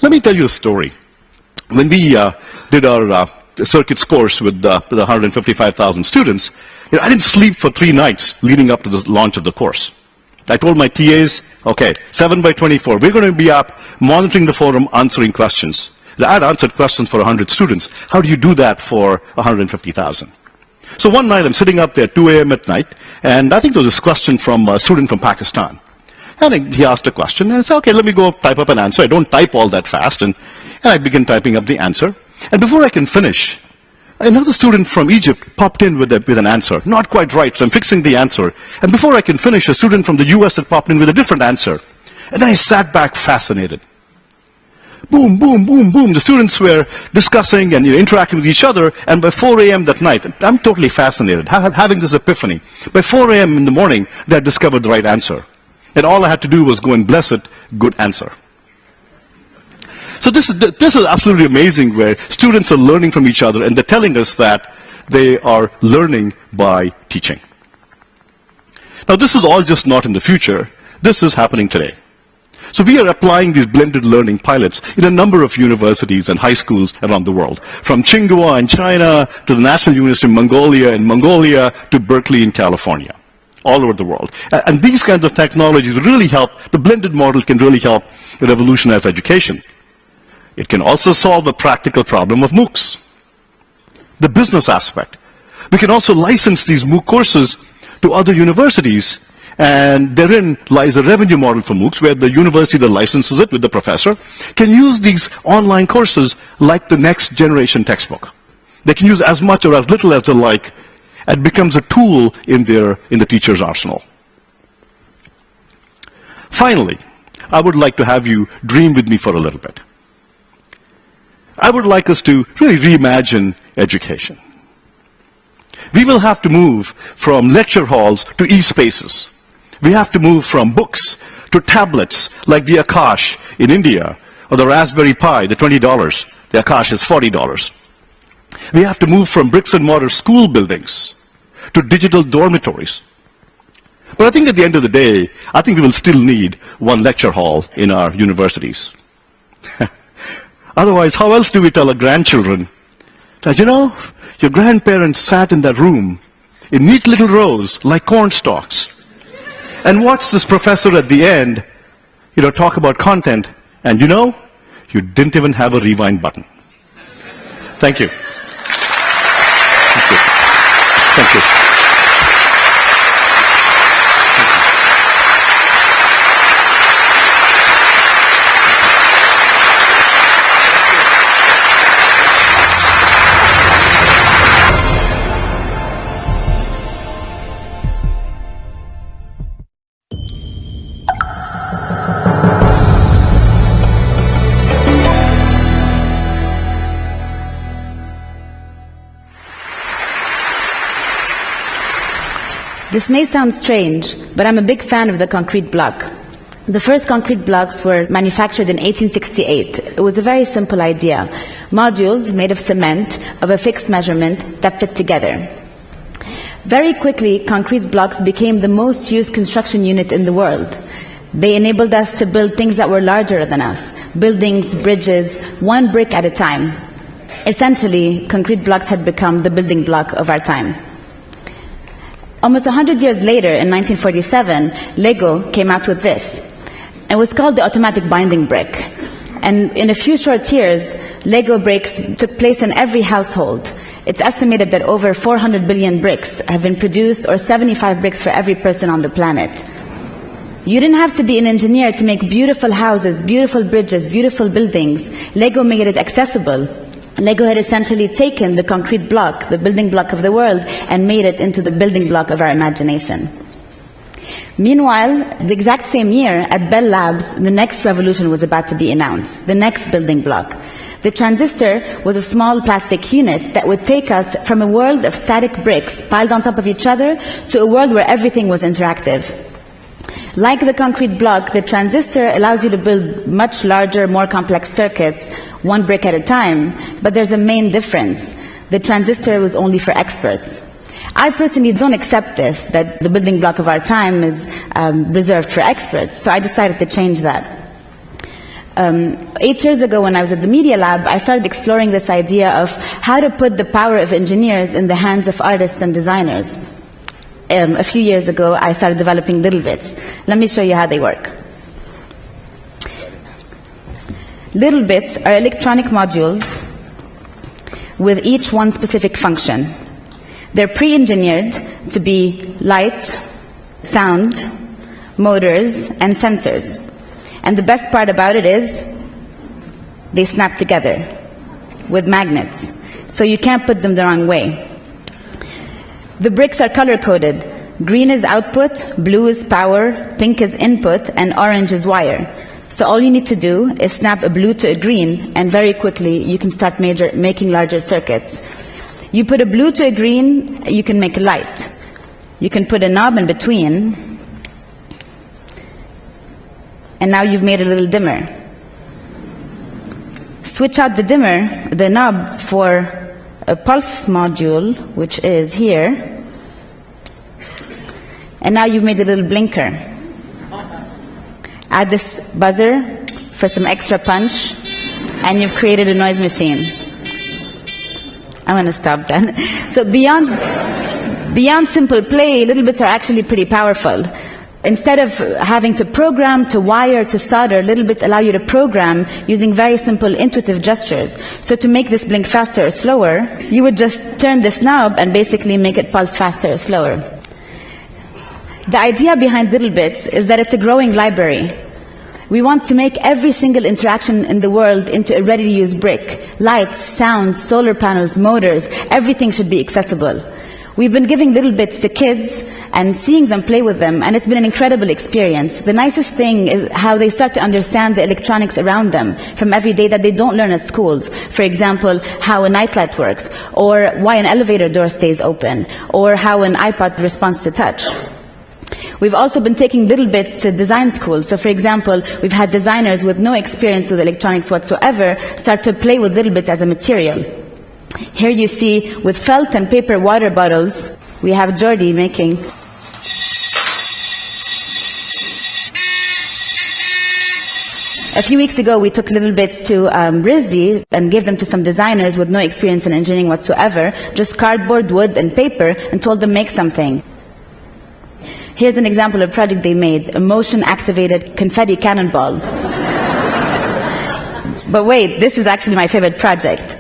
Let me tell you a story. When we did our circuits course with the 155,000 students, I didn't sleep for 3 nights leading up to the launch of the course. I told my TAs, okay, 7 by 24, we're going to be up monitoring the forum, answering questions. I had answered questions for 100 students. How do you do that for 150,000? So one night I'm sitting up there at 2 a.m. at night, and I think there was this question from a student from Pakistan. And he asked a question, and I said, okay, let me go type up an answer. I don't type all that fast, and I begin typing up the answer. And before I can finish, another student from Egypt popped in with an answer. Not quite right, so I'm fixing the answer. And before I can finish, a student from the US had popped in with a different answer. And then I sat back fascinated. Boom, boom, boom, boom. The students were discussing and interacting with each other, and by 4 a.m. that night, I'm totally fascinated, having this epiphany. By 4 a.m. in the morning, they had discovered the right answer. And all I had to do was go and bless it, good answer. So this is absolutely amazing, where students are learning from each other, and they're telling us that they are learning by teaching. Now this is all just not in the future. This is happening today. So we are applying these blended learning pilots in a number of universities and high schools around the world. From Tsinghua in China, to the National University of Mongolia, to Berkeley in California. All over the world. And these kinds of technologies really help, the blended model can really help revolutionize education. It can also solve the practical problem of MOOCs. The business aspect. We can also license these MOOC courses to other universities, and therein lies a revenue model for MOOCs, where the university that licenses it with the professor can use these online courses like the next generation textbook. They can use as much or as little as they like. It becomes a tool in the teacher's arsenal. Finally, I would like to have you dream with me for a little bit. I would like us to really reimagine education. We will have to move from lecture halls to e-spaces. We have to move from books to tablets like the Akash in India, or the Raspberry Pi, the $20. The Akash is $40. We have to move from bricks and mortar school buildings to digital dormitories. But I think at the end of the day, I think we will still need one lecture hall in our universities. Otherwise, how else do we tell our grandchildren that, your grandparents sat in that room in neat little rows like corn stalks and watched this professor at the end, talk about content, and you didn't even have a rewind button. Thank you. Thank you. Thank you. This may sound strange, but I'm a big fan of the concrete block. The first concrete blocks were manufactured in 1868. It was a very simple idea. Modules made of cement of a fixed measurement that fit together. Very quickly, concrete blocks became the most used construction unit in the world. They enabled us to build things that were larger than us, buildings, bridges, one brick at a time. Essentially, concrete blocks had become the building block of our time. Almost 100 years later, in 1947, Lego came out with this. It was called the automatic binding brick. And in a few short years, Lego bricks took place in every household. It's estimated that over 400 billion bricks have been produced, or 75 bricks for every person on the planet. You didn't have to be an engineer to make beautiful houses, beautiful bridges, beautiful buildings. Lego made it accessible. Lego had essentially taken the concrete block, the building block of the world, and made it into the building block of our imagination. Meanwhile, the exact same year, at Bell Labs, the next revolution was about to be announced, the next building block. The transistor was a small plastic unit that would take us from a world of static bricks piled on top of each other to a world where everything was interactive. Like the concrete block, the transistor allows you to build much larger, more complex circuits, one brick at a time, but there's a main difference. The transistor was only for experts. I personally don't accept this, that the building block of our time is reserved for experts, so I decided to change that. 8 years ago when I was at the Media Lab, I started exploring this idea of how to put the power of engineers in the hands of artists and designers. A few years ago, I started developing little bits. Let me show you how they work. Little bits are electronic modules with each one specific function. They're pre-engineered to be light, sound, motors, and sensors. And the best part about it is they snap together with magnets, so you can't put them the wrong way. The bricks are color-coded. Green is output, blue is power, pink is input, and orange is wire. So all you need to do is snap a blue to a green, and very quickly you can start making larger circuits. You put a blue to a green, you can make a light. You can put a knob in between, and now you've made a little dimmer. Switch out the knob for a pulse module, which is here, and now you've made a little blinker. Add this buzzer for some extra punch, and you've created a noise machine. I'm going to stop that. So beyond simple play, little bits are actually pretty powerful. Instead of having to program, to wire, to solder, little bits allow you to program using very simple intuitive gestures. So to make this blink faster or slower, you would just turn this knob and basically make it pulse faster or slower. The idea behind little bits is that it's a growing library. We want to make every single interaction in the world into a ready-to-use brick. Lights, sounds, solar panels, motors, everything should be accessible. We've been giving little bits to kids and seeing them play with them, and it's been an incredible experience. The nicest thing is how they start to understand the electronics around them from every day that they don't learn at schools. For example, how a nightlight works, or why an elevator door stays open, or how an iPod responds to touch. We've also been taking little bits to design schools. So for example, we've had designers with no experience with electronics whatsoever start to play with little bits as a material. Here you see, with felt and paper water bottles, we have Jordi making. A few weeks ago, we took little bits to RISD and gave them to some designers with no experience in engineering whatsoever, just cardboard, wood, and paper, and told them make something. Here's an example of a project they made, a motion-activated confetti cannonball. But wait, this is actually my favorite project.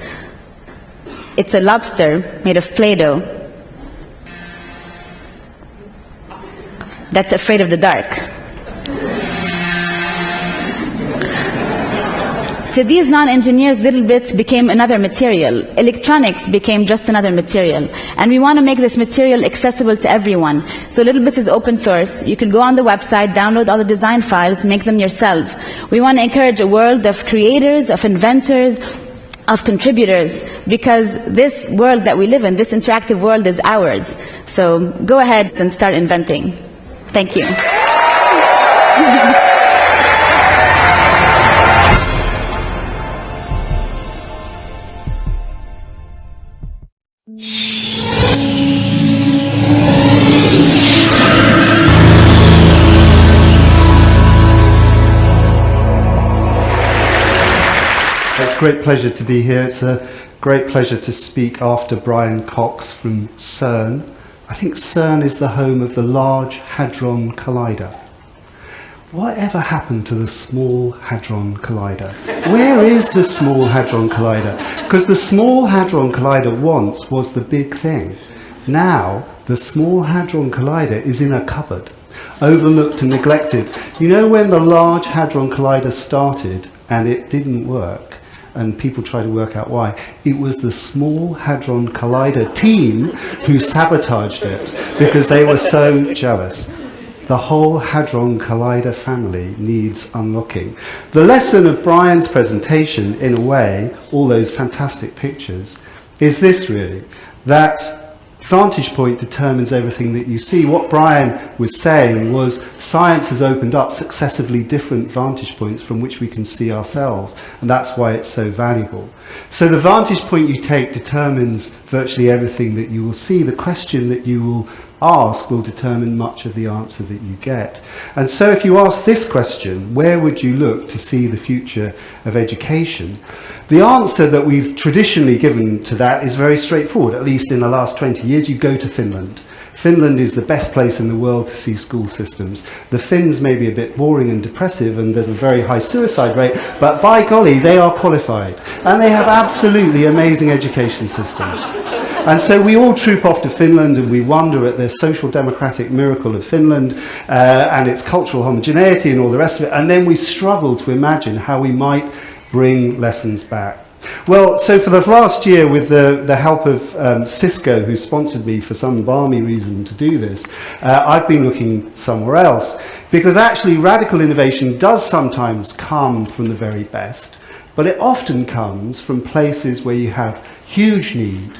It's a lobster made of Play-Doh that's afraid of the dark. To these non-engineers, little bits became another material. Electronics became just another material. And we want to make this material accessible to everyone. So little bits is open source. You can go on the website, download all the design files, make them yourself. We want to encourage a world of creators, of inventors, of contributors, because this world that we live in, this interactive world, is ours. So go ahead and start inventing. Thank you. It's a great pleasure to be here. It's a great pleasure to speak after Brian Cox from CERN. I think CERN is the home of the Large Hadron Collider. Whatever happened to the Small Hadron Collider? Where is the Small Hadron Collider? Because the Small Hadron Collider once was the big thing. Now, the Small Hadron Collider is in a cupboard, overlooked and neglected. You know, when the Large Hadron Collider started and it didn't work, and people try to work out why, it was the Small Hadron Collider team who sabotaged it because they were so jealous. The whole Hadron Collider family needs unlocking. The lesson of Brian's presentation, in a way, all those fantastic pictures, is this really, that vantage point determines everything that you see. What Brian was saying was science has opened up successively different vantage points from which we can see ourselves, and that's why it's so valuable. So the vantage point you take determines virtually everything that you will see. The question that you will ask will determine much of the answer that you get. And so if you ask this question, where would you look to see the future of education? The answer that we've traditionally given to that is very straightforward. At least in the last 20 years, you go to Finland. Finland is the best place in the world to see school systems. The Finns may be a bit boring and depressive, and there's a very high suicide rate, but by golly, they are qualified. And they have absolutely amazing education systems. And so we all troop off to Finland and we wonder at the social democratic miracle of Finland and its cultural homogeneity and all the rest of it. And then we struggle to imagine how we might bring lessons back. Well, so for the last year, with the help of Cisco, who sponsored me for some balmy reason to do this, I've been looking somewhere else. Because actually radical innovation does sometimes come from the very best, but it often comes from places where you have huge need,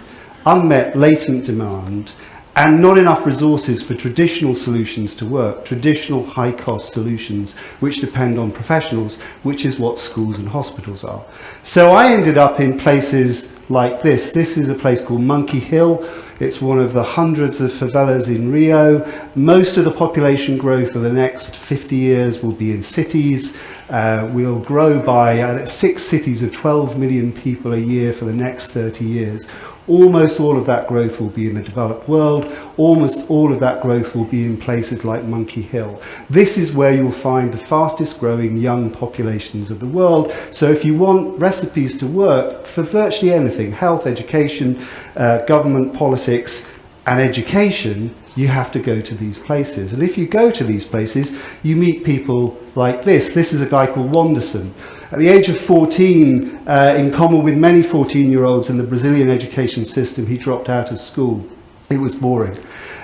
unmet latent demand, and not enough resources for traditional solutions to work, traditional high-cost solutions which depend on professionals, which is what schools and hospitals are. So I ended up in places like this. This is a place called Monkey Hill. It's one of the hundreds of favelas in Rio. Most of the population growth of the next 50 years will be in cities. We'll grow by 6 cities of 12 million people a year for the next 30 years. Almost all of that growth will be in the developed world. Almost all of that growth will be in places like Monkey Hill. This is where you'll find the fastest growing young populations of the world. So if you want recipes to work for virtually anything, health, education, government, politics, and education, you have to go to these places. And if you go to these places, you meet people like this. This is a guy called Wanderson. At the age of 14, in common with many 14-year-olds in the Brazilian education system, he dropped out of school. It was boring.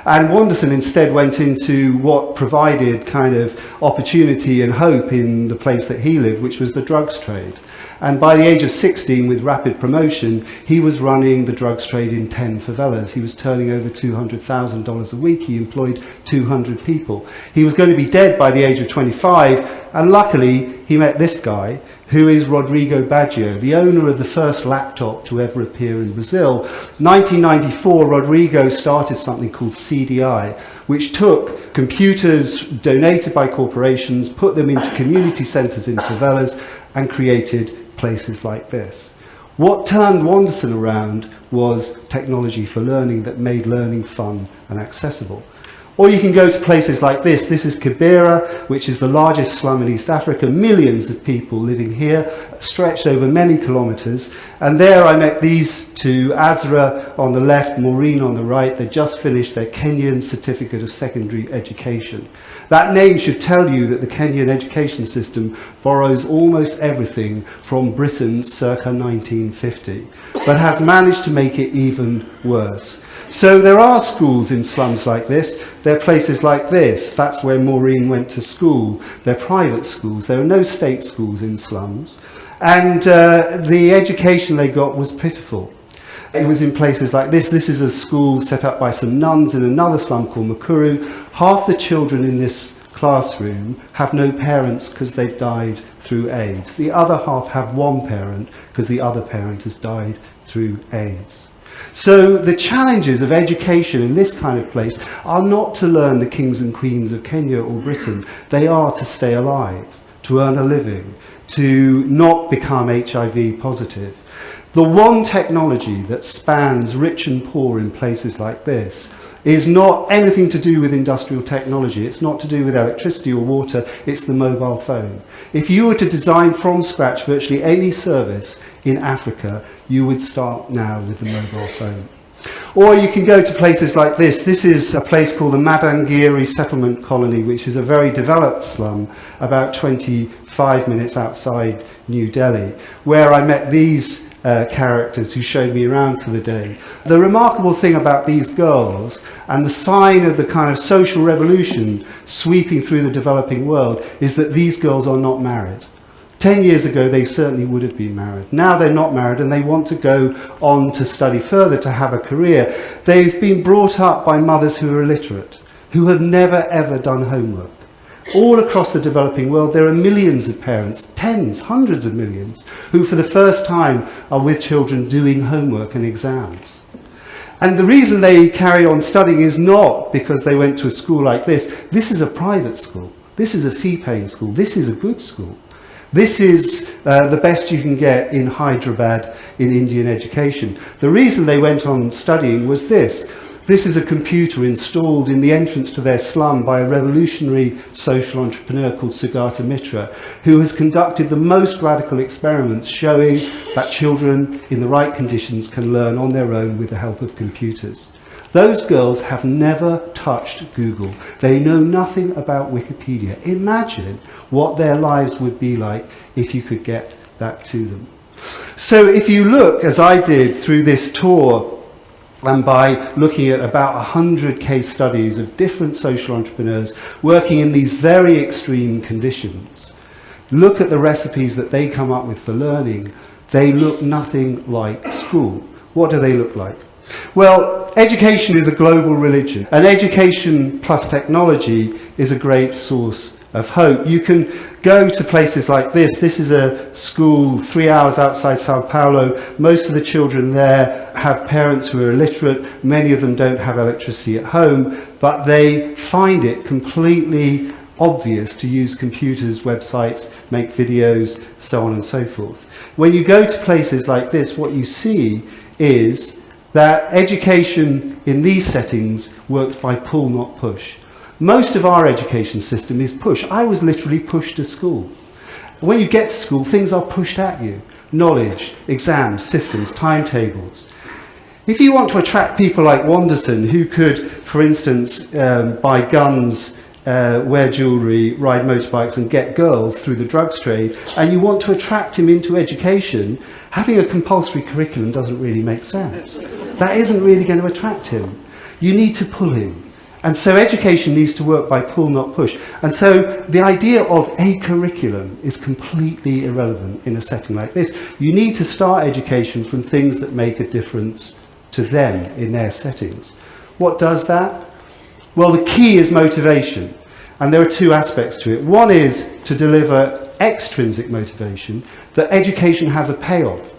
And Wanderson instead went into what provided kind of opportunity and hope in the place that he lived, which was the drugs trade. And by the age of 16, with rapid promotion, he was running the drugs trade in 10 favelas. He was turning over $200,000 a week. He employed 200 people. He was going to be dead by the age of 25, and luckily he met this guy, who is Rodrigo Baggio, the owner of the first laptop to ever appear in Brazil. 1994, Rodrigo started something called CDI, which took computers donated by corporations, put them into community centers in favelas, and created places like this. What turned Wanderson around was technology for learning that made learning fun and accessible. Or you can go to places like this. This is Kibera, which is the largest slum in East Africa. Millions of people living here, stretched over many kilometers. And there I met these two, Azra on the left, Maureen on the right. They just finished their Kenyan Certificate of Secondary Education. That name should tell you that the Kenyan education system borrows almost everything from Britain circa 1950, but has managed to make it even worse. So there are schools in slums like this. There are places like this. That's where Maureen went to school. They're private schools. There are no state schools in slums. And the education they got was pitiful. It was in places like this. This is a school set up by some nuns in another slum called Mukuru. Half the children in this classroom have no parents because they've died through AIDS. The other half have one parent because the other parent has died through AIDS. So the challenges of education in this kind of place are not to learn the kings and queens of Kenya or Britain. They are to stay alive, to earn a living, to not become HIV positive. The one technology that spans rich and poor in places like this is not anything to do with industrial technology. It's not to do with electricity or water. It's the mobile phone. If you were to design from scratch virtually any service in Africa, you would start now with the mobile phone. Or you can go to places like this. This is a place called the Madangiri Settlement Colony, which is a very developed slum about 25 minutes outside New Delhi, where I met these characters who showed me around for the day. The remarkable thing about these girls, and the sign of the kind of social revolution sweeping through the developing world, is that these girls are not married. 10 years ago, they certainly would have been married. Now they're not married and they want to go on to study further, to have a career. They've been brought up by mothers who are illiterate, who have never ever done homework. All across the developing world, there are millions of parents, tens, hundreds of millions, who for the first time are with children doing homework and exams. And the reason they carry on studying is not because they went to a school like this. This is a private school. This is a fee-paying school. This is a good school. This is the best you can get in Hyderabad in Indian education. The reason they went on studying was this. This is a computer installed in the entrance to their slum by a revolutionary social entrepreneur called Sugata Mitra, who has conducted the most radical experiments showing that children in the right conditions can learn on their own with the help of computers. Those girls have never touched Google. They know nothing about Wikipedia. Imagine what their lives would be like if you could get that to them. So if you look, as I did, through this tour, and by looking at about 100 case studies of different social entrepreneurs working in these very extreme conditions, look at the recipes that they come up with for learning. They look nothing like school. What do they look like? Well, education is a global religion, and education plus technology is a great source of hope. You can go to places like this. This is a school 3 hours outside Sao Paulo. Most of the children there have parents who are illiterate. Many of them don't have electricity at home, but they find it completely obvious to use computers, websites, make videos, so on and so forth. When you go to places like this, what you see is that education in these settings works by pull, not push. Most of our education system is push. I was literally pushed to school. When you get to school, things are pushed at you. Knowledge, exams, systems, timetables. If you want to attract people like Wanderson, who could, for instance, buy guns, wear jewellery, ride motorbikes and get girls through the drugs trade, and you want to attract him into education, having a compulsory curriculum doesn't really make sense. That isn't really going to attract him. You need to pull him. And so education needs to work by pull, not push. And so the idea of a curriculum is completely irrelevant in a setting like this. You need to start education from things that make a difference to them in their settings. What does that? Well, the key is motivation. And there are two aspects to it. One is to deliver extrinsic motivation, that education has a payoff.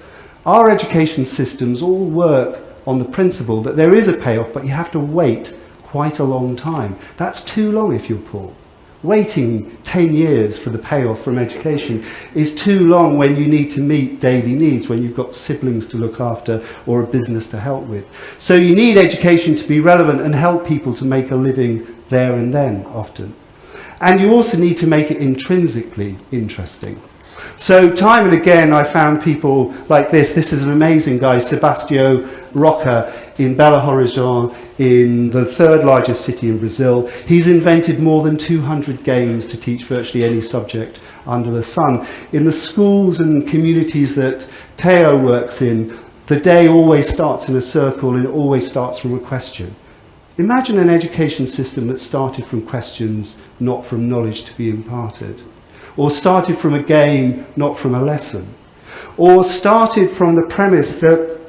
Our education systems all work on the principle that there is a payoff, but you have to wait quite a long time. That's too long if you're poor. Waiting 10 years for the payoff from education is too long when you need to meet daily needs, when you've got siblings to look after or a business to help with. So you need education to be relevant and help people to make a living there and then, often. And you also need to make it intrinsically interesting. So time and again I found people like this. This is an amazing guy, Sebastião Roca, in Belo Horizonte, in the third largest city in Brazil. He's invented more than 200 games to teach virtually any subject under the sun. In the schools and communities that Theo works in, the day always starts in a circle and it always starts from a question. Imagine an education system that started from questions, not from knowledge to be imparted. Or started from a game, not from a lesson. Or started from the premise that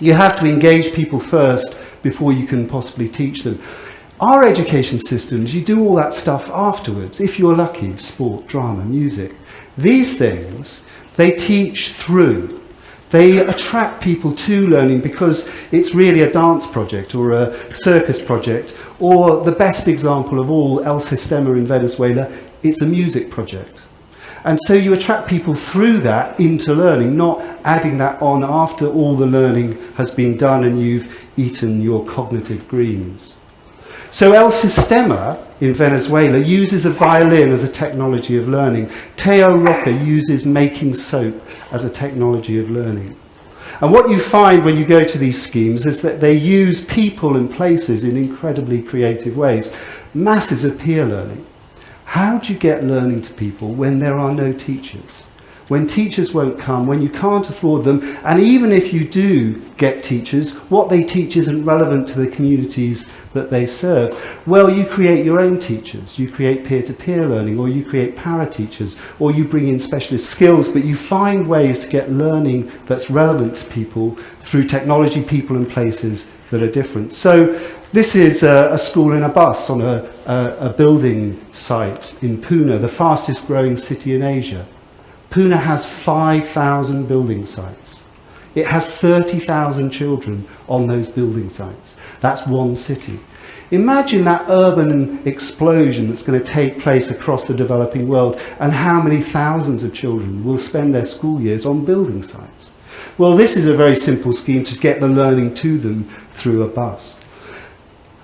you have to engage people first before you can possibly teach them. Our education systems, you do all that stuff afterwards, if you're lucky, sport, drama, music. These things, they teach through. They attract people to learning because it's really a dance project or a circus project, or the best example of all, El Sistema in Venezuela, it's a music project. And so you attract people through that into learning, not adding that on after all the learning has been done and you've eaten your cognitive greens. So El Sistema in Venezuela uses a violin as a technology of learning. Theo Roca uses making soap as a technology of learning. And what you find when you go to these schemes is that they use people and places in incredibly creative ways. Masses of peer learning. How do you get learning to people when there are no teachers? when teachers won't come, when you can't afford them, and even if you do get teachers, what they teach isn't relevant to the communities that they serve. Well, you create your own teachers, you create peer-to-peer learning, or you create para-teachers, or you bring in specialist skills, but you find ways to get learning that's relevant to people through technology, people and places that are different. So this is a school in a bus on a building site in Pune, the fastest growing city in Asia. Pune has 5,000 building sites. It has 30,000 children on those building sites. That's one city. Imagine that urban explosion that's going to take place across the developing world, and how many thousands of children will spend their school years on building sites. Well, this is a very simple scheme to get the learning to them through a bus.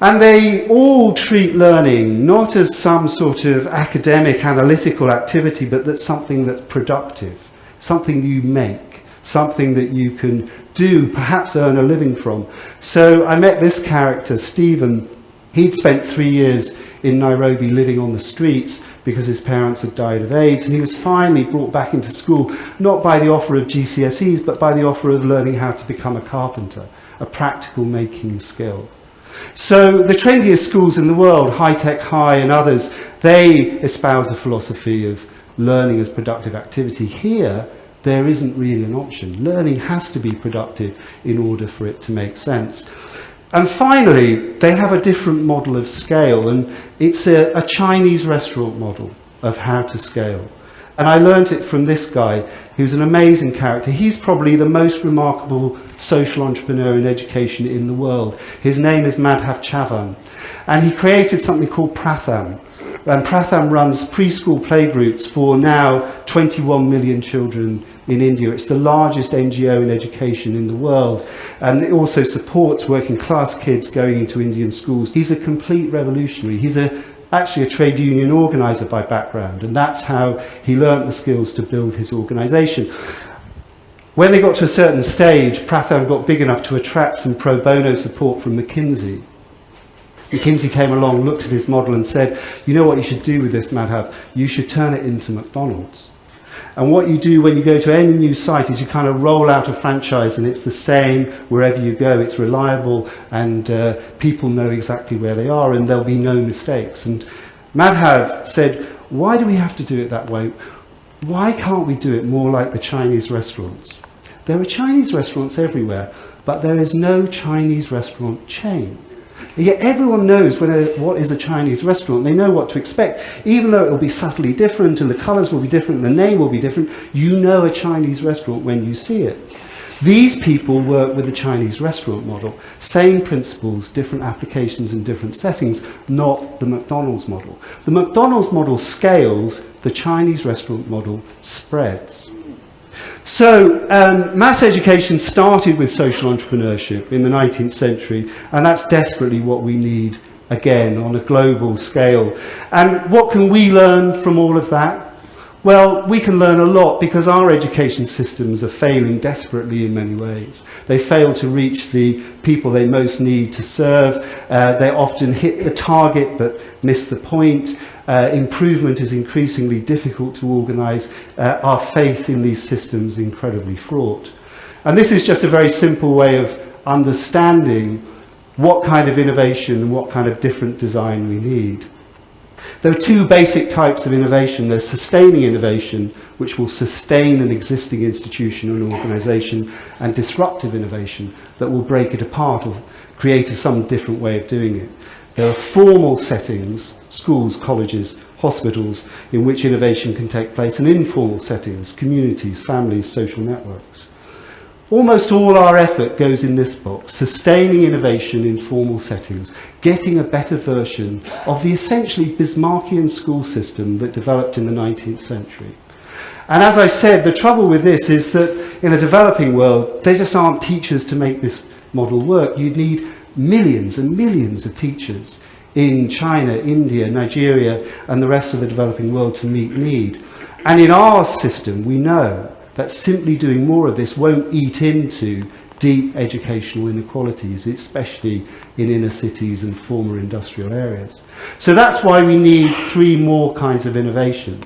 And they all treat learning not as some sort of academic, analytical activity, but that's something that's productive, something you make, something that you can do, perhaps earn a living from. So I met this character, Stephen. He'd spent 3 years in Nairobi living on the streets because his parents had died of AIDS, and he was finally brought back into school, not by the offer of GCSEs, but by the offer of learning how to become a carpenter, a practical making skill. So the trendiest schools in the world, High Tech High and others, they espouse a philosophy of learning as productive activity. Here, there isn't really an option. Learning has to be productive in order for it to make sense. And finally, they have a different model of scale, and it's a Chinese restaurant model of how to scale. And I learned it from this guy, who's an amazing character. He's probably the most remarkable social entrepreneur in education in the world. His name is Madhav Chavan, and he created something called Pratham. And Pratham runs preschool playgroups for now 21 million children in India. It's the largest NGO in education in the world, and it also supports working class kids going into Indian schools. He's a complete revolutionary. He's actually a trade union organizer by background, and that's how he learnt the skills to build his organization. When they got to a certain stage, Pratham got big enough to attract some pro bono support from McKinsey. McKinsey came along, looked at his model and said, you know what you should do with this, Madhav? You should turn it into McDonald's. And what you do when you go to any new site is you kind of roll out a franchise, and it's the same wherever you go. It's reliable, and people know exactly where they are, and there'll be no mistakes. And Madhav said, why do we have to do it that way? Why can't we do it more like the Chinese restaurants? There are Chinese restaurants everywhere, but there is no Chinese restaurant chain. And yet everyone knows what is a Chinese restaurant. They know what to expect. Even though it will be subtly different and the colours will be different and the name will be different, you know a Chinese restaurant when you see it. These people work with the Chinese restaurant model. Same principles, different applications and different settings, not the McDonald's model. The McDonald's model scales, the Chinese restaurant model spreads. So mass education started with social entrepreneurship in the 19th century, and that's desperately what we need again on a global scale. And what can we learn from all of that? Well, we can learn a lot because our education systems are failing desperately in many ways. They fail to reach the people they most need to serve. They often hit the target but miss the point. Improvement is increasingly difficult to organise. Our faith in these systems is incredibly fraught. And this is just a very simple way of understanding what kind of innovation and what kind of different design we need. There are two basic types of innovation. There's sustaining innovation, which will sustain an existing institution or organisation, and disruptive innovation that will break it apart or create some different way of doing it. There are formal settings, schools, colleges, hospitals, in which innovation can take place, and informal settings, communities, families, social networks. Almost all our effort goes in this box, sustaining innovation in formal settings, getting a better version of the essentially Bismarckian school system that developed in the 19th century. And as I said, the trouble with this is that in the developing world, there just aren't teachers to make this model work. You'd need millions and millions of teachers in China, India, Nigeria, and the rest of the developing world to meet need. And in our system, we know that simply doing more of this won't eat into deep educational inequalities, especially in inner cities and former industrial areas. So that's why we need three more kinds of innovation.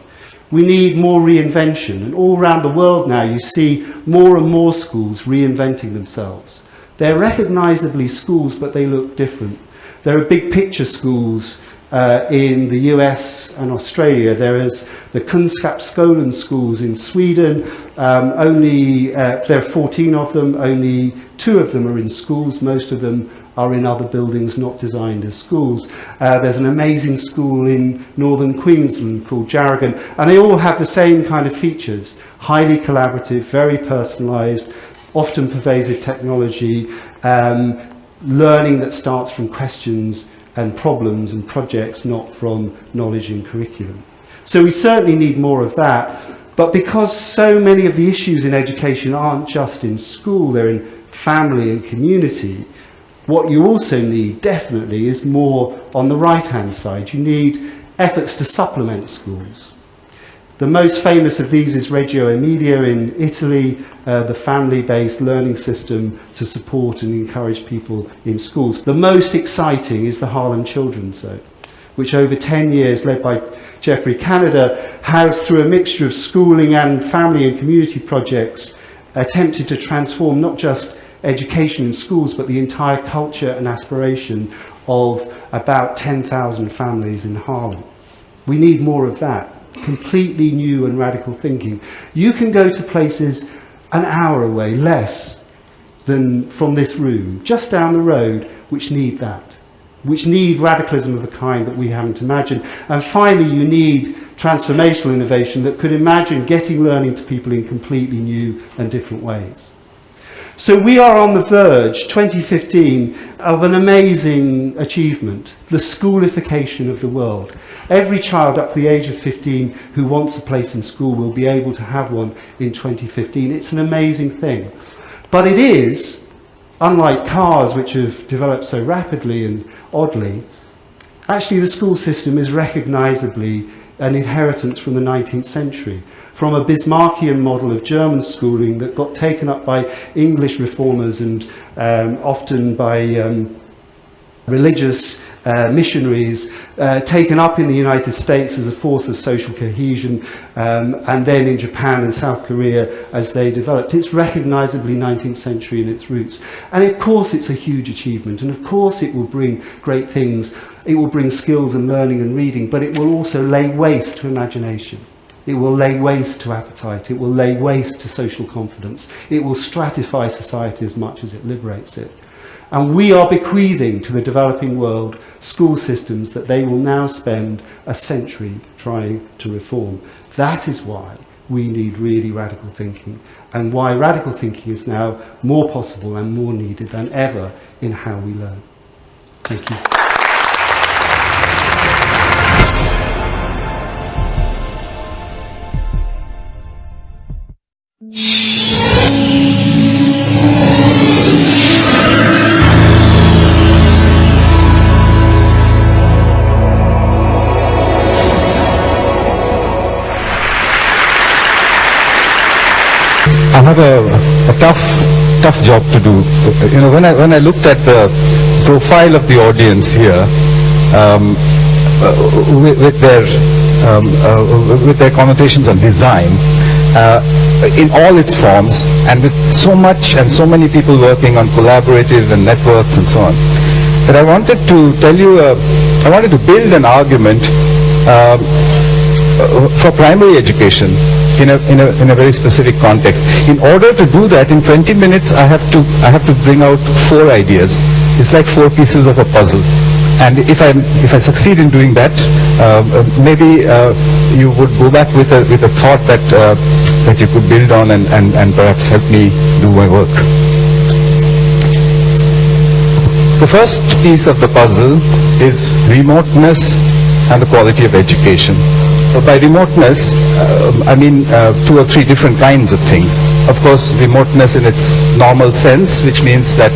We need more reinvention. And all around the world now, you see more and more schools reinventing themselves. They're recognisably schools, but they look different. There are big picture schools in the US and Australia. There is the Kunskapsskolan schools in Sweden. There are 14 of them. Only 2 of them are in schools. Most of them are in other buildings not designed as schools. There's an amazing school in northern Queensland called Jarragon, and they all have the same kind of features. Highly collaborative, very personalised, often pervasive technology, learning that starts from questions and problems and projects, not from knowledge and curriculum. So we certainly need more of that, but because so many of the issues in education aren't just in school, they're in family and community, what you also need, definitely, is more on the right-hand side. You need efforts to supplement schools. The most famous of these is Reggio Emilia in Italy, the family-based learning system to support and encourage people in schools. The most exciting is the Harlem Children's Zone, which over 10 years, led by Geoffrey Canada, has, through a mixture of schooling and family and community projects, attempted to transform not just education in schools, but the entire culture and aspiration of about 10,000 families in Harlem. We need more of that. Completely new and radical thinking. You can go to places an hour away, less than from this room, just down the road, which need that, which need radicalism of a kind that we haven't imagined. And finally, you need transformational innovation that could imagine getting learning to people in completely new and different ways. So we are on the verge, 2015, of an amazing achievement, the schoolification of the world. Every child up to the age of 15 who wants a place in school will be able to have one in 2015. It's an amazing thing. But it is, unlike cars which have developed so rapidly and oddly, actually the school system is recognisably an inheritance from the 19th century, from a Bismarckian model of German schooling that got taken up by English reformers and often by religious missionaries, taken up in the United States as a force of social cohesion, and then in Japan and South Korea as they developed. It's recognisably 19th century in its roots. And of course it's a huge achievement, and of course it will bring great things. It will bring skills and learning and reading, but it will also lay waste to imagination. It will lay waste to appetite. It will lay waste to social confidence. It will stratify society as much as it liberates it. And we are bequeathing to the developing world school systems that they will now spend a century trying to reform. That is why we need really radical thinking, and why radical thinking is now more possible and more needed than ever in how we learn. Thank you. I have a tough job to do. You know, when I looked at the profile of the audience here, with their connotations on design, in all its forms, and with so much and so many people working on collaborative and networks and so on, that I wanted to tell you, I wanted to build an argument for primary education in a very specific context. In order to do that, in 20 minutes, I have to bring out 4 ideas. It's like 4 pieces of a puzzle. And if I succeed in doing that, maybe you would go back with a thought that you could build on and perhaps help me do my work. The first piece of the puzzle is remoteness and the quality of education. By remoteness, I mean 2 or 3 different kinds of things. Of course, remoteness in its normal sense, which means that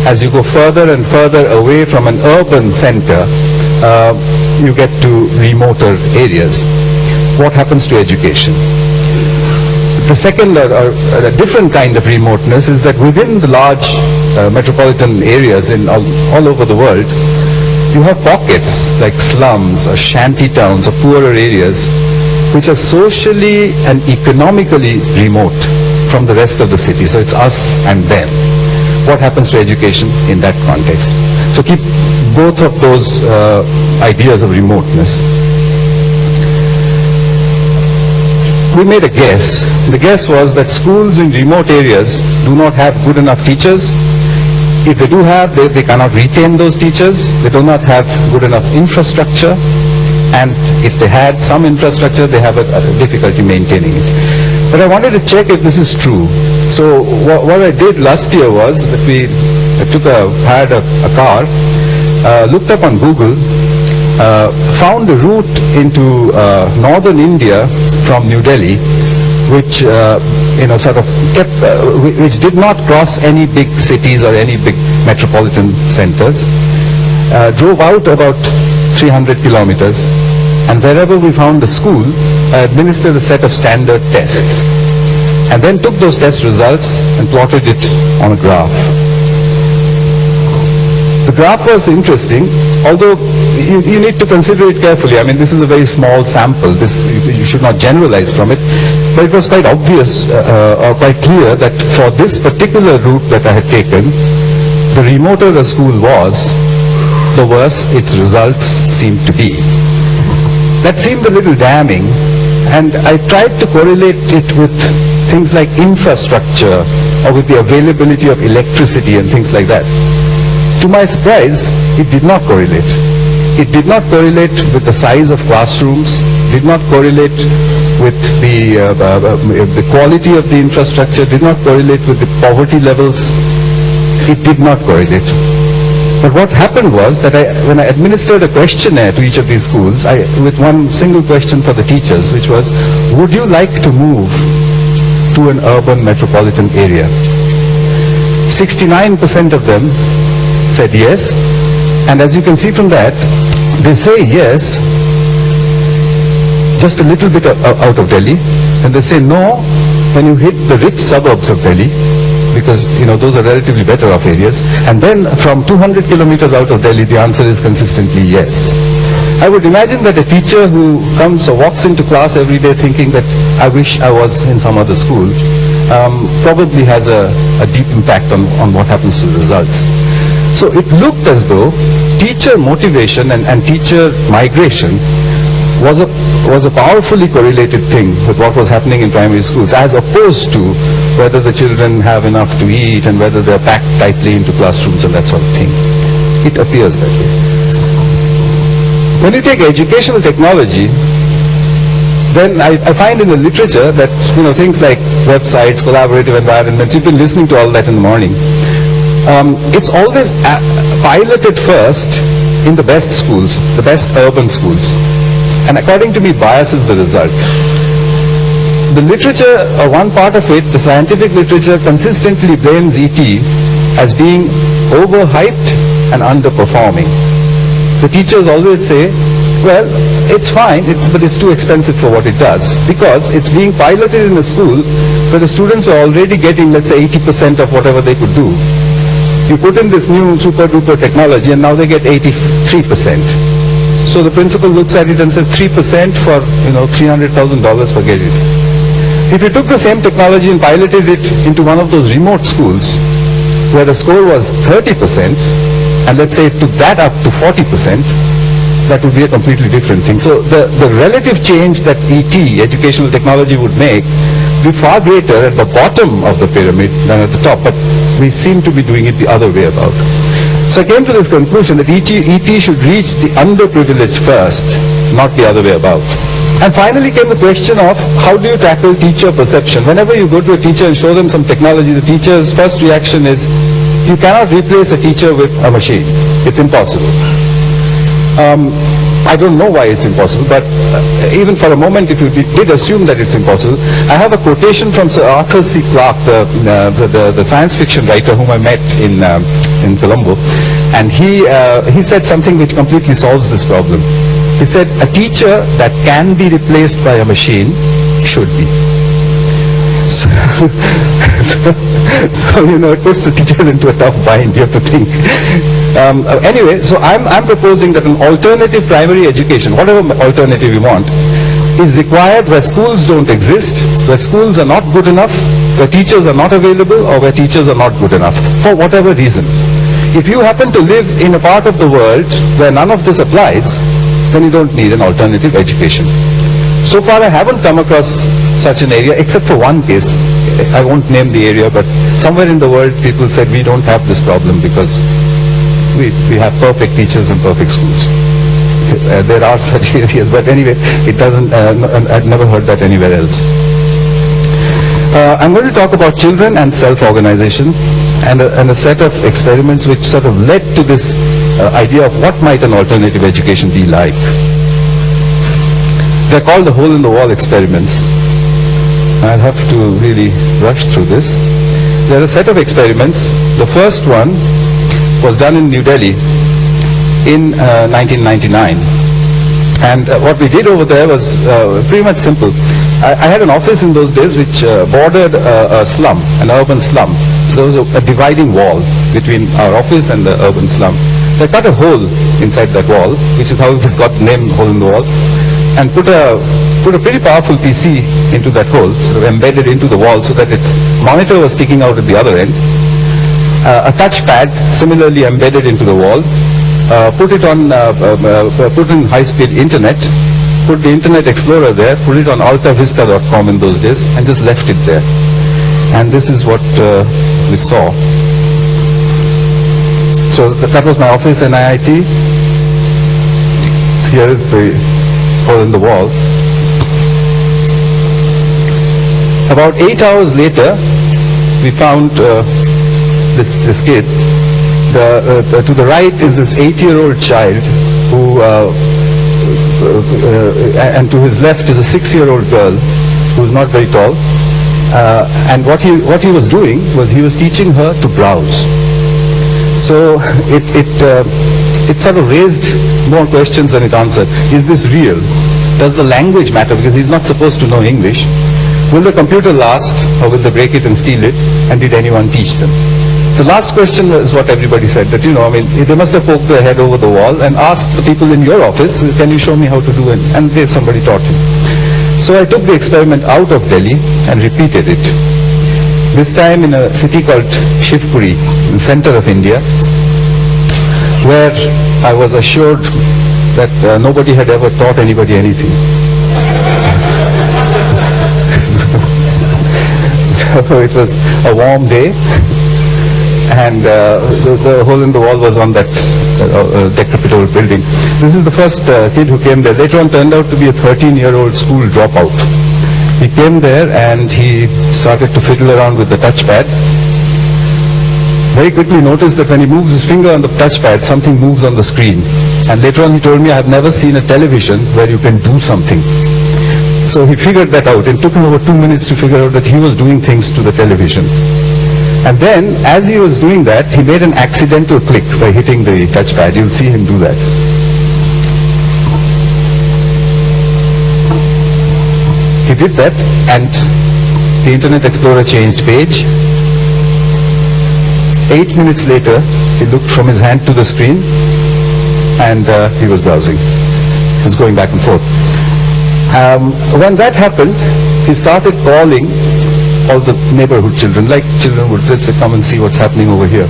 as you go further and further away from an urban center, you get to remoter areas. What happens to education? The second, or a different kind of remoteness, is that within the large metropolitan areas in all over the world, you have pockets like slums or shanty towns or poorer areas which are socially and economically remote from the rest of the city. So it's us and them. What happens to education in that context? So keep both of those ideas of remoteness. We made a guess. The guess was that schools in remote areas do not have good enough teachers. If they do have, they cannot retain those teachers. They do not have good enough infrastructure. And if they had some infrastructure, they have a difficulty maintaining it. But I wanted to check if this is true. So what I did last year was that hired a car, looked up on Google, found a route into northern India from New Delhi, which which did not cross any big cities or any big metropolitan centers. Drove out about 300 kilometers, and wherever we found a school, I administered a set of standard tests, and then took those test results and plotted it on a graph. The graph was interesting, although you need to consider it carefully. I mean, this is a very small sample. You should not generalize from it. But it was quite obvious or quite clear that for this particular route that I had taken, the remoter the school was, the worse its results seemed to be. That seemed a little damning, and I tried to correlate it with things like infrastructure or with the availability of electricity and things like that. To my surprise, it did not correlate. It did not correlate with the size of classrooms, did not correlate with the quality of the infrastructure, did not correlate with the poverty levels. It did not correlate. But what happened was that when I administered a questionnaire to each of these schools, with one single question for the teachers, which was, would you like to move to an urban metropolitan area? 69% of them said yes, and as you can see from that, they say yes just a little bit out of Delhi, and they say no when you hit the rich suburbs of Delhi, because those are relatively better off areas, and then from 200 kilometers out of Delhi the answer is consistently yes. I would imagine that a teacher who comes or walks into class every day thinking that I wish I was in some other school probably has a deep impact on what happens to the results. So it looked as though teacher motivation and teacher migration was a powerfully correlated thing with what was happening in primary schools, as opposed to whether the children have enough to eat and whether they're packed tightly into classrooms and that sort of thing. It appears that way. When you take educational technology, then I find in the literature that things like websites, collaborative environments, you've been listening to all that in the morning. It's always piloted first in the best schools, the best urban schools, and according to me biases the result. The literature, or one part of it, the scientific literature, consistently blames ET as being overhyped and underperforming. The teachers always say, well, it's fine, but it's too expensive for what it does, because it's being piloted in a school where the students were already getting, let's say, 80% of whatever they could do. You put in this new super duper technology and now they get 83%. So the principal looks at it and says 3% for $300,000, forget it. If you took the same technology and piloted it into one of those remote schools where the score was 30%, and let's say it took that up to 40%, that would be a completely different thing. So the relative change that ET, educational technology, would make be far greater at the bottom of the pyramid than at the top, but we seem to be doing it the other way about. So I came to this conclusion that ET should reach the underprivileged first, not the other way about. And finally came the question of how do you tackle teacher perception? Whenever you go to a teacher and show them some technology, the teacher's first reaction is, you cannot replace a teacher with a machine. It's impossible. I don't know why it's impossible, but even for a moment, if you did assume that it's impossible, I have a quotation from Sir Arthur C. Clarke, the science fiction writer whom I met in Colombo, and he said something which completely solves this problem. He said, a teacher that can be replaced by a machine should be. So it puts the teachers into a tough bind, you have to think. Anyway, so I'm proposing that an alternative primary education, whatever alternative you want, is required where schools don't exist, where schools are not good enough, where teachers are not available, or where teachers are not good enough, for whatever reason. If you happen to live in a part of the world where none of this applies, then you don't need an alternative education. So far I haven't come across such an area, except for one case. I won't name the area, but somewhere in the world people said we don't have this problem because we have perfect teachers and perfect schools. There are such areas, but anyway, it doesn't, I've never heard that anywhere else. I'm going to talk about children and self-organization and a set of experiments which sort of led to this idea of what might an alternative education be like. They're called the hole-in-the-wall experiments. I'll have to really rush through this. There are a set of experiments. The first one was done in New Delhi in 1999. And what we did over there was pretty much simple. I had an office in those days which bordered a slum, an urban slum. So there was a dividing wall between our office and the urban slum. So I cut a hole inside that wall, which is how it has got the name hole in the wall, and put a pretty powerful PC into that hole, sort of embedded into the wall so that its monitor was sticking out at the other end. A touchpad similarly embedded into the wall. Put in high-speed internet, put the Internet Explorer there, put it on altavista.com in those days, and just left it there. And this is what we saw. So that was my office in IIT. Here is the hole in the wall. About 8 hours later, we found this kid. To the right is this 8-year-old child who, and to his left is a 6-year-old girl who's not very tall. And what he was doing was he was teaching her to browse. So it sort of raised more questions than it answered. Is this real? Does the language matter? Because he's not supposed to know English. Will the computer last, or will they break it and steal it? And did anyone teach them? The last question is what everybody said, that, they must have poked their head over the wall and asked the people in your office, can you show me how to do it? And somebody taught him. So I took the experiment out of Delhi and repeated it. This time in a city called Shivpuri, in the center of India, where I was assured that nobody had ever taught anybody anything. So it was a warm day, and the hole in the wall was on that decrepit old building. This is the first kid who came there. Later on turned out to be a 13-year-old school dropout. He came there and he started to fiddle around with the touchpad. Very quickly noticed that when he moves his finger on the touchpad, something moves on the screen. And later on he told me, I've never seen a television where you can do something. So he figured that out. It took him over 2 minutes to figure out that he was doing things to the television. And then, as he was doing that, he made an accidental click by hitting the touchpad. You'll see him do that. He did that, and the Internet Explorer changed page. 8 minutes later, he looked from his hand to the screen, and he was browsing. He was going back and forth. When that happened, he started calling all the neighborhood children, like children would, let's say, come and see what's happening over here.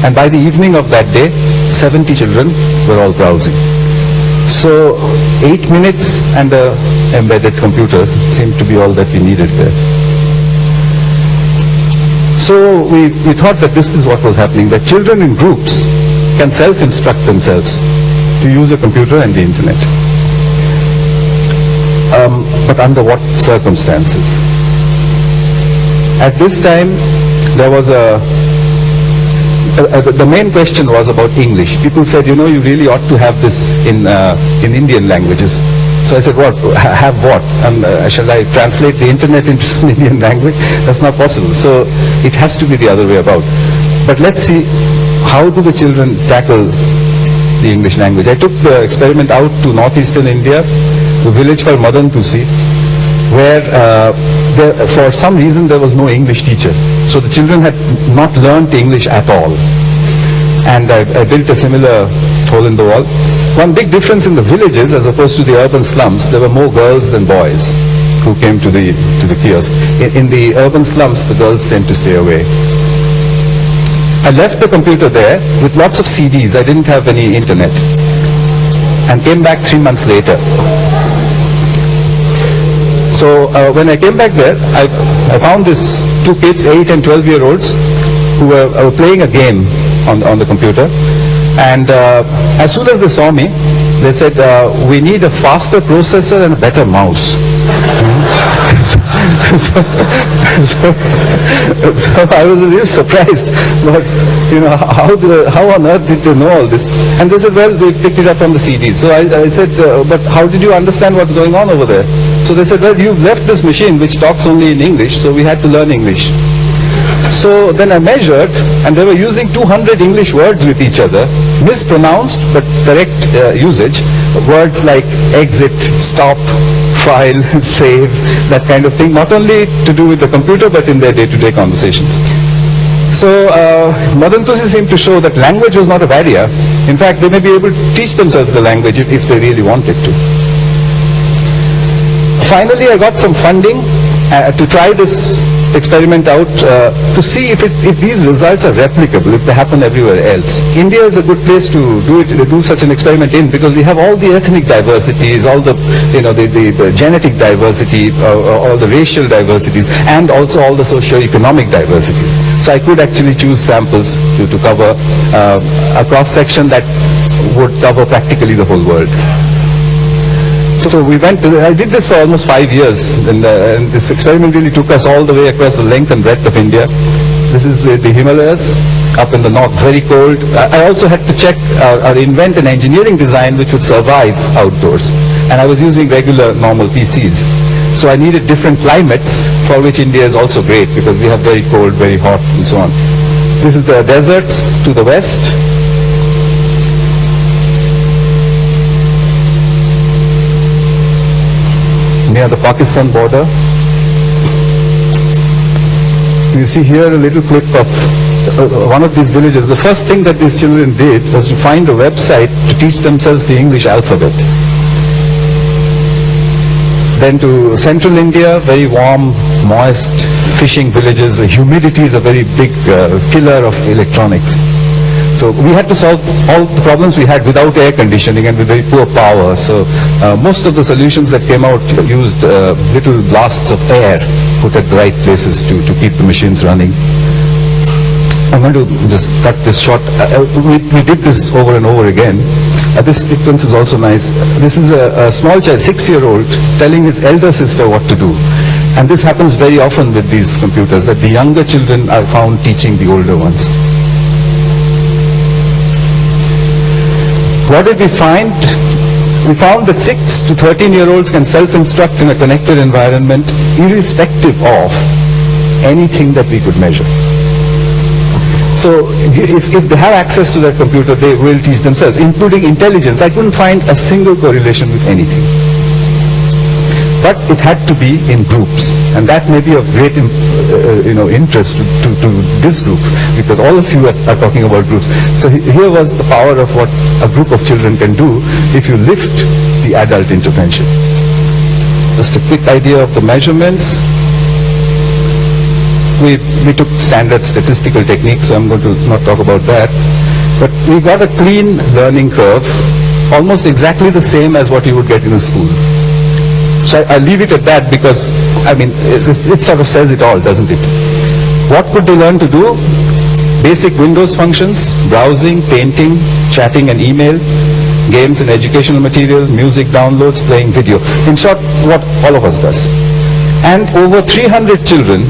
And by the evening of that day, 70 children were all browsing. So 8 minutes and an embedded computer seemed to be all that we needed there. So we thought that this is what was happening, that children in groups can self-instruct themselves to use a computer and the internet. But under what circumstances? At this time, there was the main question was about English. People said, you really ought to have this in Indian languages. So I said, what? Have what? Shall I translate the internet into some Indian language? That's not possible. So it has to be the other way about. But let's see, how do the children tackle the English language? I took the experiment out to northeastern India, to a village called Madan Tusi, where for some reason there was no English teacher. So the children had not learnt English at all. and I built a similar hole in the wall. One big difference in the villages as opposed to the urban slums, there were more girls than boys who came to the kiosk. In the urban slums, the girls tend to stay away. I left the computer there with lots of CDs. I didn't have any internet, and came back 3 months later. So when I came back there, I found these two kids, 8 and 12-year-olds, who were playing a game on the computer. And as soon as they saw me, they said, we need a faster processor and a better mouse. So I was a little surprised, but how on earth did they know all this? And they said, well, we picked it up from the CDs. So I said, but how did you understand what's going on over there? So they said, well, you've left this machine which talks only in English, so we had to learn English. So then I measured, and they were using 200 English words with each other, mispronounced but correct usage. Words like exit, stop, file, save, that kind of thing, not only to do with the computer but in their day-to-day conversations. So Madantusi seemed to show that language was not a barrier. In fact, they may be able to teach themselves the language if they really wanted to. Finally, I got some funding to try this experiment out to see if these results are replicable, if they happen everywhere else. India is a good place to do such an experiment in, because we have all the ethnic diversities, all the the genetic diversity, all the racial diversities, and also all the socio-economic diversities. So I could actually choose samples to cover a cross-section that would cover practically the whole world. So I did this for almost 5 years, and this experiment really took us all the way across the length and breadth of India. This is the Himalayas, up in the north, very cold. I also had to check or invent an engineering design which would survive outdoors. And I was using regular, normal PCs. So I needed different climates, for which India is also great, because we have very cold, very hot, and so on. This is the deserts to the west. Near the Pakistan border. You see here a little clip of one of these villages. The first thing that these children did was to find a website to teach themselves the English alphabet. Then to central India, very warm, moist fishing villages where humidity is a very big killer of electronics. So we had to solve all the problems we had without air conditioning and with very poor power. So most of the solutions that came out used little blasts of air put at the right places to keep the machines running. I'm going to just cut this short. We did this over and over again. This sequence is also nice. This is a small child, 6-year-old, telling his elder sister what to do. And this happens very often with these computers, that the younger children are found teaching the older ones. What did we find? We found that 6 to 13-year-olds can self-instruct in a connected environment irrespective of anything that we could measure. So if they have access to their computer, they will teach themselves, including intelligence. I couldn't find a single correlation with anything. But it had to be in groups, and that may be of great interest to this group, because all of you are talking about groups. So here was the power of what a group of children can do if you lift the adult intervention. Just a quick idea of the measurements. We took standard statistical techniques, so I'm going to not talk about that. But we got a clean learning curve, almost exactly the same as what you would get in a school. So I leave it at that, because, I mean, it sort of says it all, doesn't it? What could they learn to do? Basic Windows functions, browsing, painting, chatting and email, games and educational materials, music downloads, playing video. In short, what all of us does. And over 300 children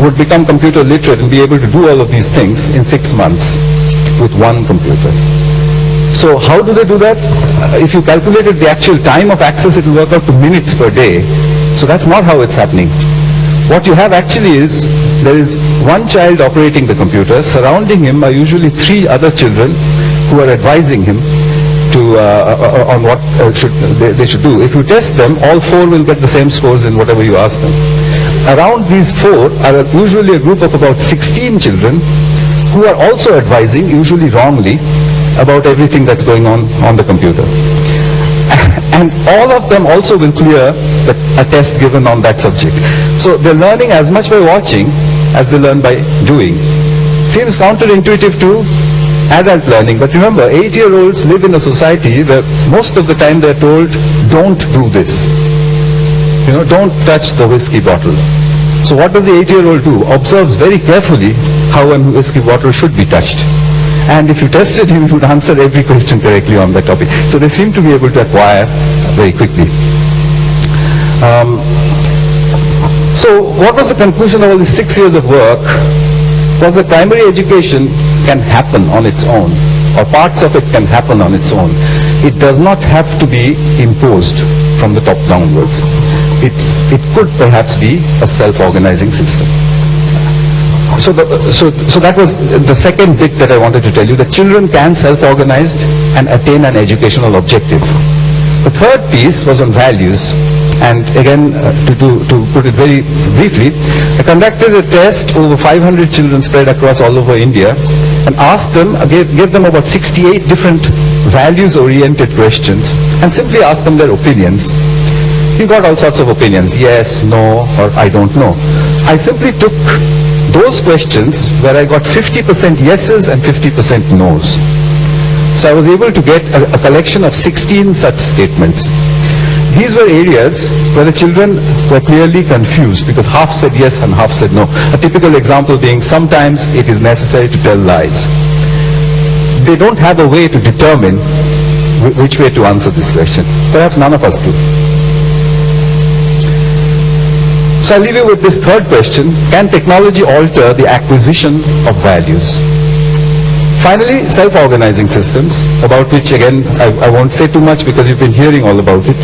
would become computer literate and be able to do all of these things in 6 months with one computer. So how do they do that? If you calculated the actual time of access, it will work out to minutes per day. So that's not how it's happening. What you have actually is, there is one child operating the computer. Surrounding him are usually 3 other children who are advising him on what they should do. If you test them, all 4 will get the same scores in whatever you ask them. Around these 4 are usually a group of about 16 children who are also advising, usually wrongly, about everything that's going on the computer. And all of them also will clear a test given on that subject. So they're learning as much by watching as they learn by doing. Seems counterintuitive to adult learning, but remember, 8-year-olds live in a society where most of the time they're told, don't do this. You know, don't touch the whiskey bottle. So what does the 8-year-old do? Observes very carefully how a whiskey bottle should be touched. And if you tested him, he would answer every question correctly on that topic. So they seem to be able to acquire very quickly. So what was the conclusion of all these 6 years of work? Was that primary education can happen on its own, or parts of it can happen on its own. It does not have to be imposed from the top downwards. It could perhaps be a self-organizing system. So that was the second bit that I wanted to tell you, that children can self-organize and attain an educational objective. The third piece was on values, and again, to put it very briefly, I conducted a test over 500 children spread across all over India, and asked them, gave them about 68 different values-oriented questions, and simply asked them their opinions. You got all sorts of opinions, yes, no, or I don't know. I simply took those questions where I got 50% yeses and 50% no's. So I was able to get a collection of 16 such statements. These were areas where the children were clearly confused because half said yes and half said no. A typical example being, sometimes it is necessary to tell lies. They don't have a way to determine which way to answer this question. Perhaps none of us do. So I'll leave you with this third question: can technology alter the acquisition of values? Finally, self-organizing systems, about which again I won't say too much because you've been hearing all about it.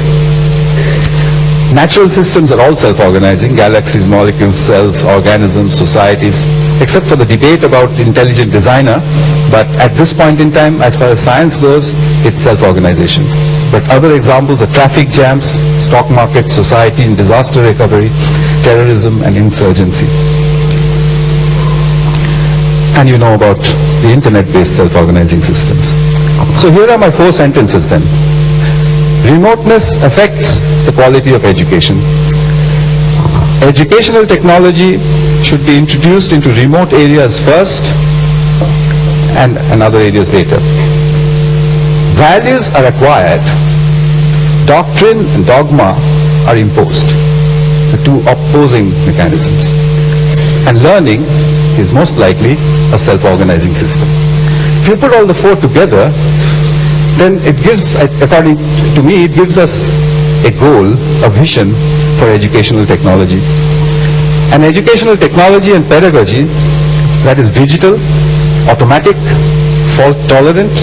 Natural systems are all self-organizing: galaxies, molecules, cells, organisms, societies, except for the debate about intelligent designer. But at this point in time, as far as science goes, it's self-organization. But other examples are traffic jams, stock market, society and disaster recovery, terrorism and insurgency. And you know about the internet-based self-organizing systems. So here are my 4 sentences then. Remoteness affects the quality of education. Educational technology should be introduced into remote areas first and other areas later. Values are acquired. Doctrine and dogma are imposed. The two opposing mechanisms. And learning is most likely a self-organizing system. If you put all the 4 together, then it gives, according to me, it gives us a goal, a vision for educational technology. And educational technology and pedagogy that is digital, automatic, fault-tolerant,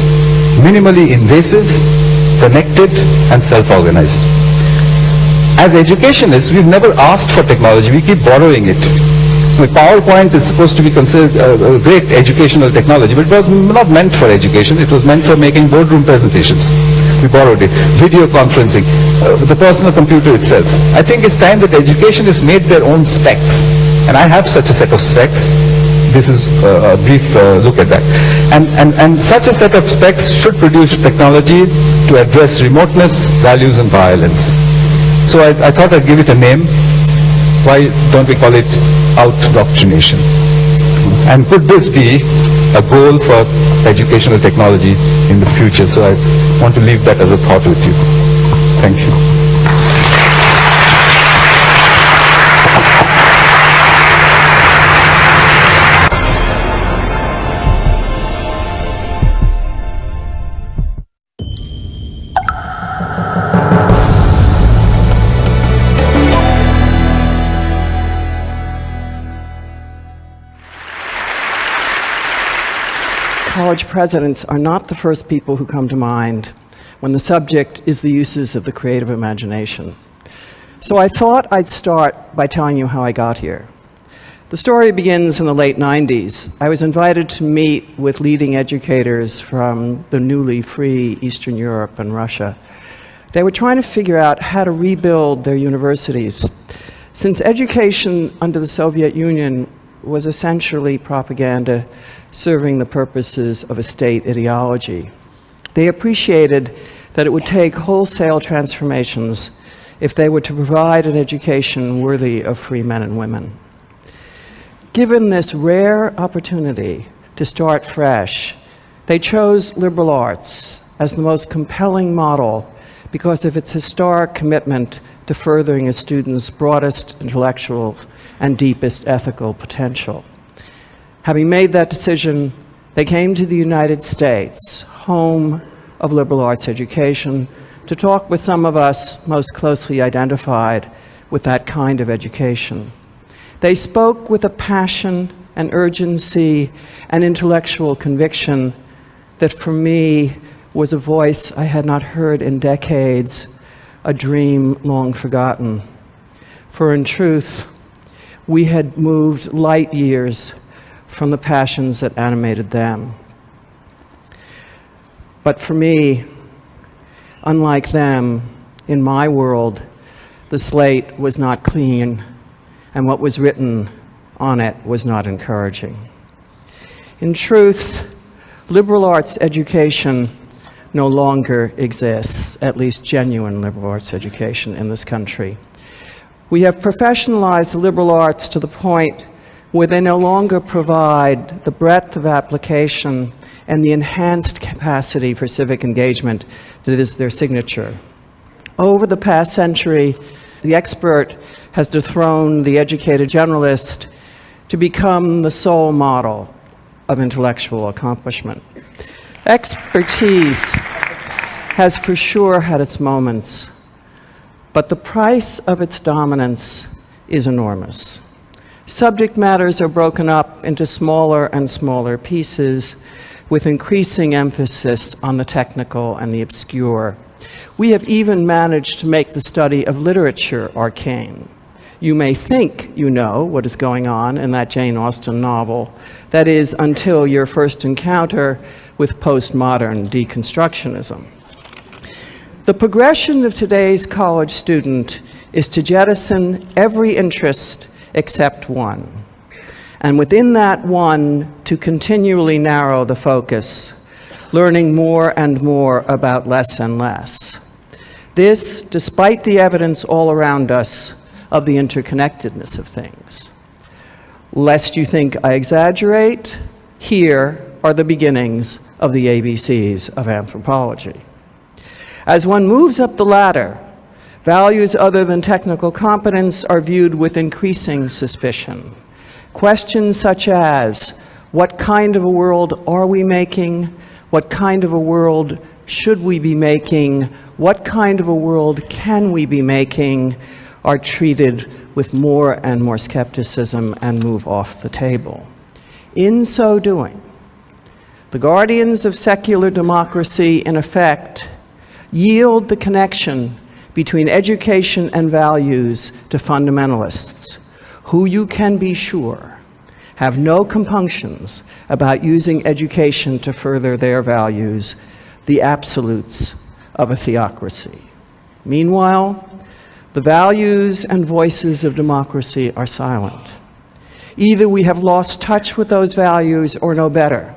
minimally invasive, connected, and self-organized. As educationists, we've never asked for technology, we keep borrowing it. PowerPoint is supposed to be considered a great educational technology, but it was not meant for education, it was meant for making boardroom presentations. We borrowed it. Video conferencing, the personal computer itself. I think it's time that educationists made their own specs. And I have such a set of specs. This is a brief look at that. And such a set of specs should produce technology to address remoteness, values, and violence. So I thought I'd give it a name. Why don't we call it out-doctrination? And could this be a goal for educational technology in the future? So I want to leave that as a thought with you. Thank you. College presidents are not the first people who come to mind when the subject is the uses of the creative imagination. So I thought I'd start by telling you how I got here. The story begins in the late 90s. I was invited to meet with leading educators from the newly free Eastern Europe and Russia. They were trying to figure out how to rebuild their universities. Since education under the Soviet Union was essentially propaganda, serving the purposes of a state ideology. They appreciated that it would take wholesale transformations if they were to provide an education worthy of free men and women. Given this rare opportunity to start fresh, they chose liberal arts as the most compelling model because of its historic commitment to furthering a student's broadest intellectual and deepest ethical potential. Having made that decision, they came to the United States, home of liberal arts education, to talk with some of us most closely identified with that kind of education. They spoke with a passion and urgency and intellectual conviction that for me was a voice I had not heard in decades, a dream long forgotten. For in truth, we had moved light years from the passions that animated them. But for me, unlike them, in my world, the slate was not clean, and what was written on it was not encouraging. In truth, liberal arts education no longer exists, at least genuine liberal arts education in this country. We have professionalized the liberal arts to the point where they no longer provide the breadth of application and the enhanced capacity for civic engagement that is their signature. Over the past century, the expert has dethroned the educated generalist to become the sole model of intellectual accomplishment. Expertise has for sure had its moments, but the price of its dominance is enormous. Subject matters are broken up into smaller and smaller pieces with increasing emphasis on the technical and the obscure. We have even managed to make the study of literature arcane. You may think you know what is going on in that Jane Austen novel, that is, until your first encounter with postmodern deconstructionism. The progression of today's college student is to jettison every interest except one, and within that one, to continually narrow the focus, learning more and more about less and less. This, despite the evidence all around us of the interconnectedness of things. Lest you think I exaggerate, here are the beginnings of the ABCs of anthropology. As one moves up the ladder, values other than technical competence are viewed with increasing suspicion. Questions such as, what kind of a world are we making? What kind of a world should we be making? What kind of a world can we be making? Are treated with more and more skepticism and move off the table. In so doing, the guardians of secular democracy, in effect, yield the connection between education and values to fundamentalists, who you can be sure have no compunctions about using education to further their values, the absolutes of a theocracy. Meanwhile, the values and voices of democracy are silent. Either we have lost touch with those values or know better,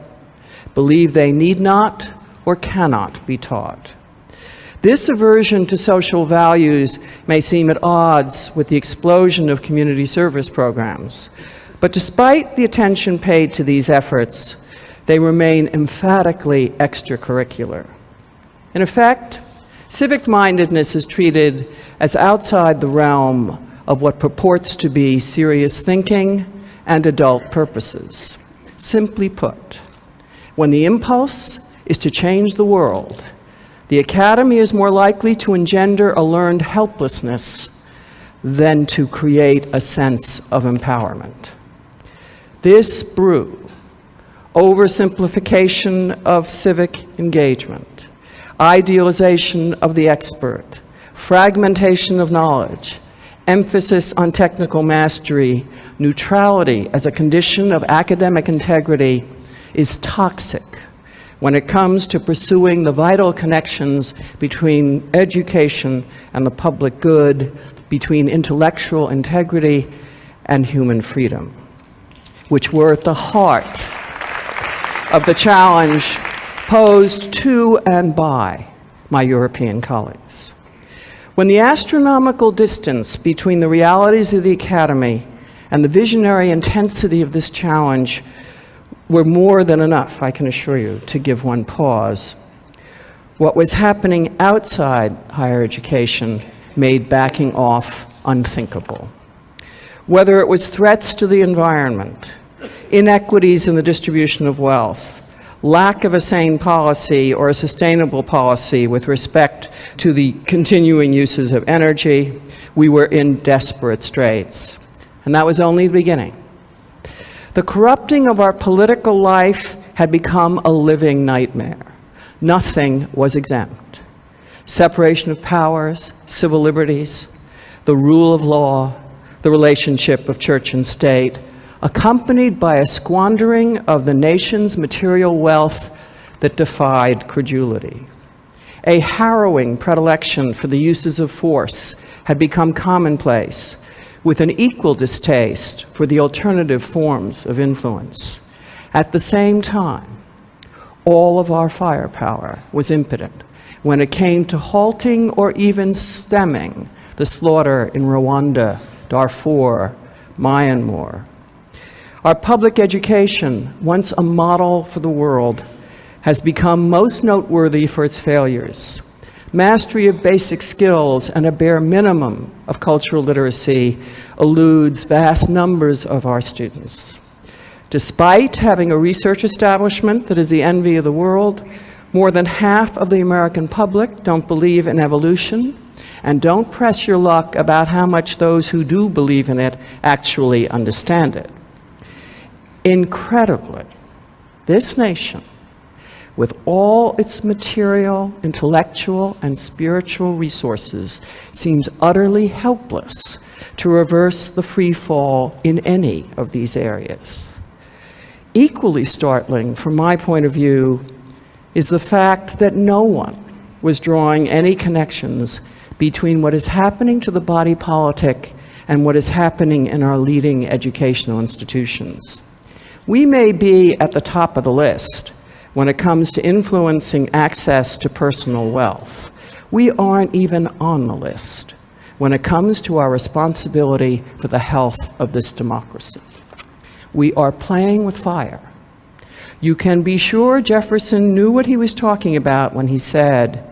believe they need not or cannot be taught. This aversion to social values may seem at odds with the explosion of community service programs, but despite the attention paid to these efforts, they remain emphatically extracurricular. In effect, civic-mindedness is treated as outside the realm of what purports to be serious thinking and adult purposes. Simply put, when the impulse is to change the world, the academy is more likely to engender a learned helplessness than to create a sense of empowerment. This brew, oversimplification of civic engagement, idealization of the expert, fragmentation of knowledge, emphasis on technical mastery, neutrality as a condition of academic integrity is toxic when it comes to pursuing the vital connections between education and the public good, between intellectual integrity and human freedom, which were at the heart of the challenge posed to and by my European colleagues. When the astronomical distance between the realities of the academy and the visionary intensity of this challenge were more than enough, I can assure you, to give one pause, what was happening outside higher education made backing off unthinkable. Whether it was threats to the environment, inequities in the distribution of wealth, lack of a sane policy or a sustainable policy with respect to the continuing uses of energy, we were in desperate straits. And that was only the beginning. The corrupting of our political life had become a living nightmare. Nothing was exempt. Separation of powers, civil liberties, the rule of law, the relationship of church and state, accompanied by a squandering of the nation's material wealth that defied credulity. A harrowing predilection for the uses of force had become commonplace, with an equal distaste for the alternative forms of influence. At the same time, all of our firepower was impotent when it came to halting or even stemming the slaughter in Rwanda, Darfur, Myanmar. Our public education, once a model for the world, has become most noteworthy for its failures. Mastery of basic skills and a bare minimum of cultural literacy eludes vast numbers of our students. Despite having a research establishment that is the envy of the world, more than half of the American public don't believe in evolution, and don't press your luck about how much those who do believe in it actually understand it. Incredibly, this nation, with all its material, intellectual, and spiritual resources, seems utterly helpless to reverse the free fall in any of these areas. Equally startling, from my point of view, is the fact that no one was drawing any connections between what is happening to the body politic and what is happening in our leading educational institutions. We may be at the top of the list when it comes to influencing access to personal wealth. We aren't even on the list when it comes to our responsibility for the health of this democracy. We are playing with fire. You can be sure Jefferson knew what he was talking about when he said,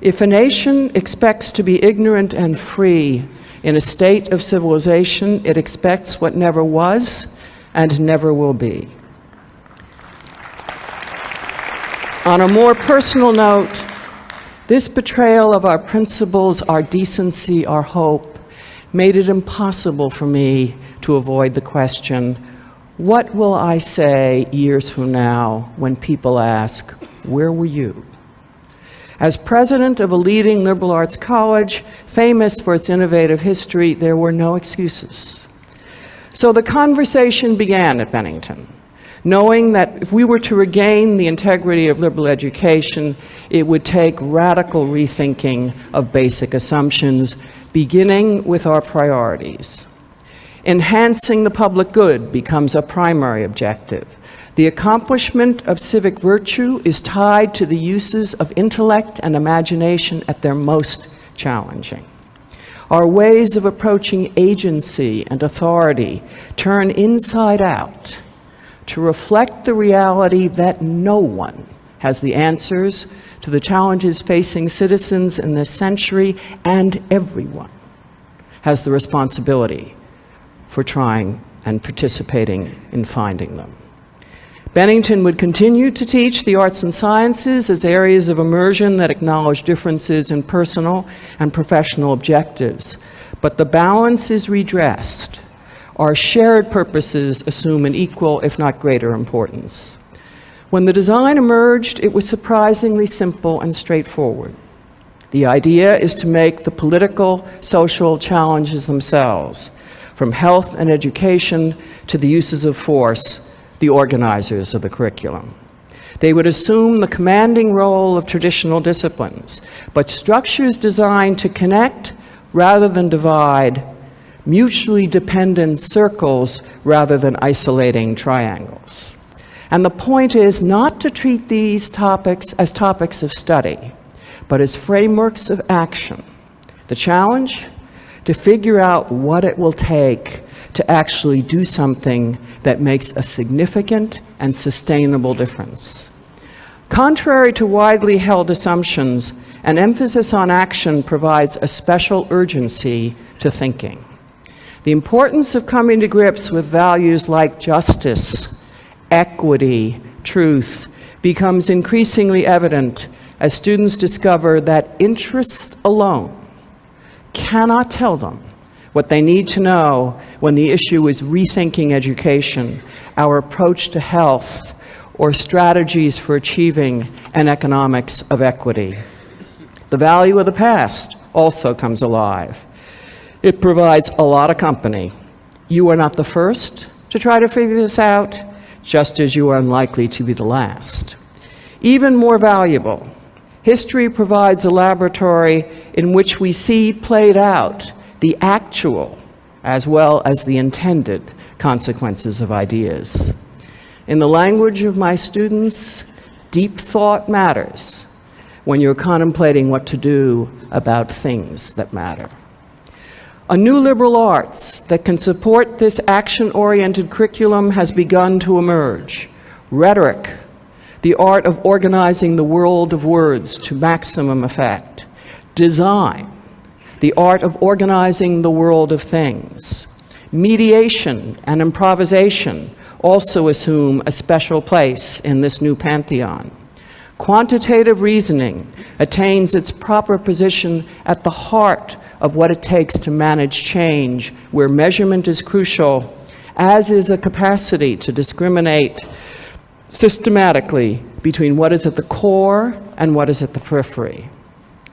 "If a nation expects to be ignorant and free in a state of civilization, it expects what never was and never will be." On a more personal note, this betrayal of our principles, our decency, our hope, made it impossible for me to avoid the question, what will I say years from now when people ask, where were you? As president of a leading liberal arts college, famous for its innovative history, there were no excuses. So the conversation began at Bennington, knowing that if we were to regain the integrity of liberal education, it would take radical rethinking of basic assumptions, beginning with our priorities. Enhancing the public good becomes a primary objective. The accomplishment of civic virtue is tied to the uses of intellect and imagination at their most challenging. Our ways of approaching agency and authority turn inside out to reflect the reality that no one has the answers to the challenges facing citizens in this century, and everyone has the responsibility for trying and participating in finding them. Bennington would continue to teach the arts and sciences as areas of immersion that acknowledge differences in personal and professional objectives. But the balance is redressed. Our shared purposes assume an equal, if not greater, importance. When the design emerged, it was surprisingly simple and straightforward. The idea is to make the political, social challenges themselves, from health and education to the uses of force, the organizers of the curriculum. They would assume the commanding role of traditional disciplines, but structures designed to connect rather than divide, mutually dependent circles rather than isolating triangles. And the point is not to treat these topics as topics of study, but as frameworks of action. The challenge? To figure out what it will take to actually do something that makes a significant and sustainable difference. Contrary to widely held assumptions, an emphasis on action provides a special urgency to thinking. The importance of coming to grips with values like justice, equity, truth, becomes increasingly evident as students discover that interests alone cannot tell them what they need to know when the issue is rethinking education, our approach to health, or strategies for achieving an economics of equity. The value of the past also comes alive. It provides a lot of company. You are not the first to try to figure this out, just as you are unlikely to be the last. Even more valuable, history provides a laboratory in which we see played out the actual as well as the intended consequences of ideas. In the language of my students, deep thought matters when you're contemplating what to do about things that matter. A new liberal arts that can support this action-oriented curriculum has begun to emerge. Rhetoric, the art of organizing the world of words to maximum effect. Design, the art of organizing the world of things. Mediation and improvisation also assume a special place in this new pantheon. Quantitative reasoning attains its proper position at the heart of what it takes to manage change, where measurement is crucial, as is a capacity to discriminate systematically between what is at the core and what is at the periphery.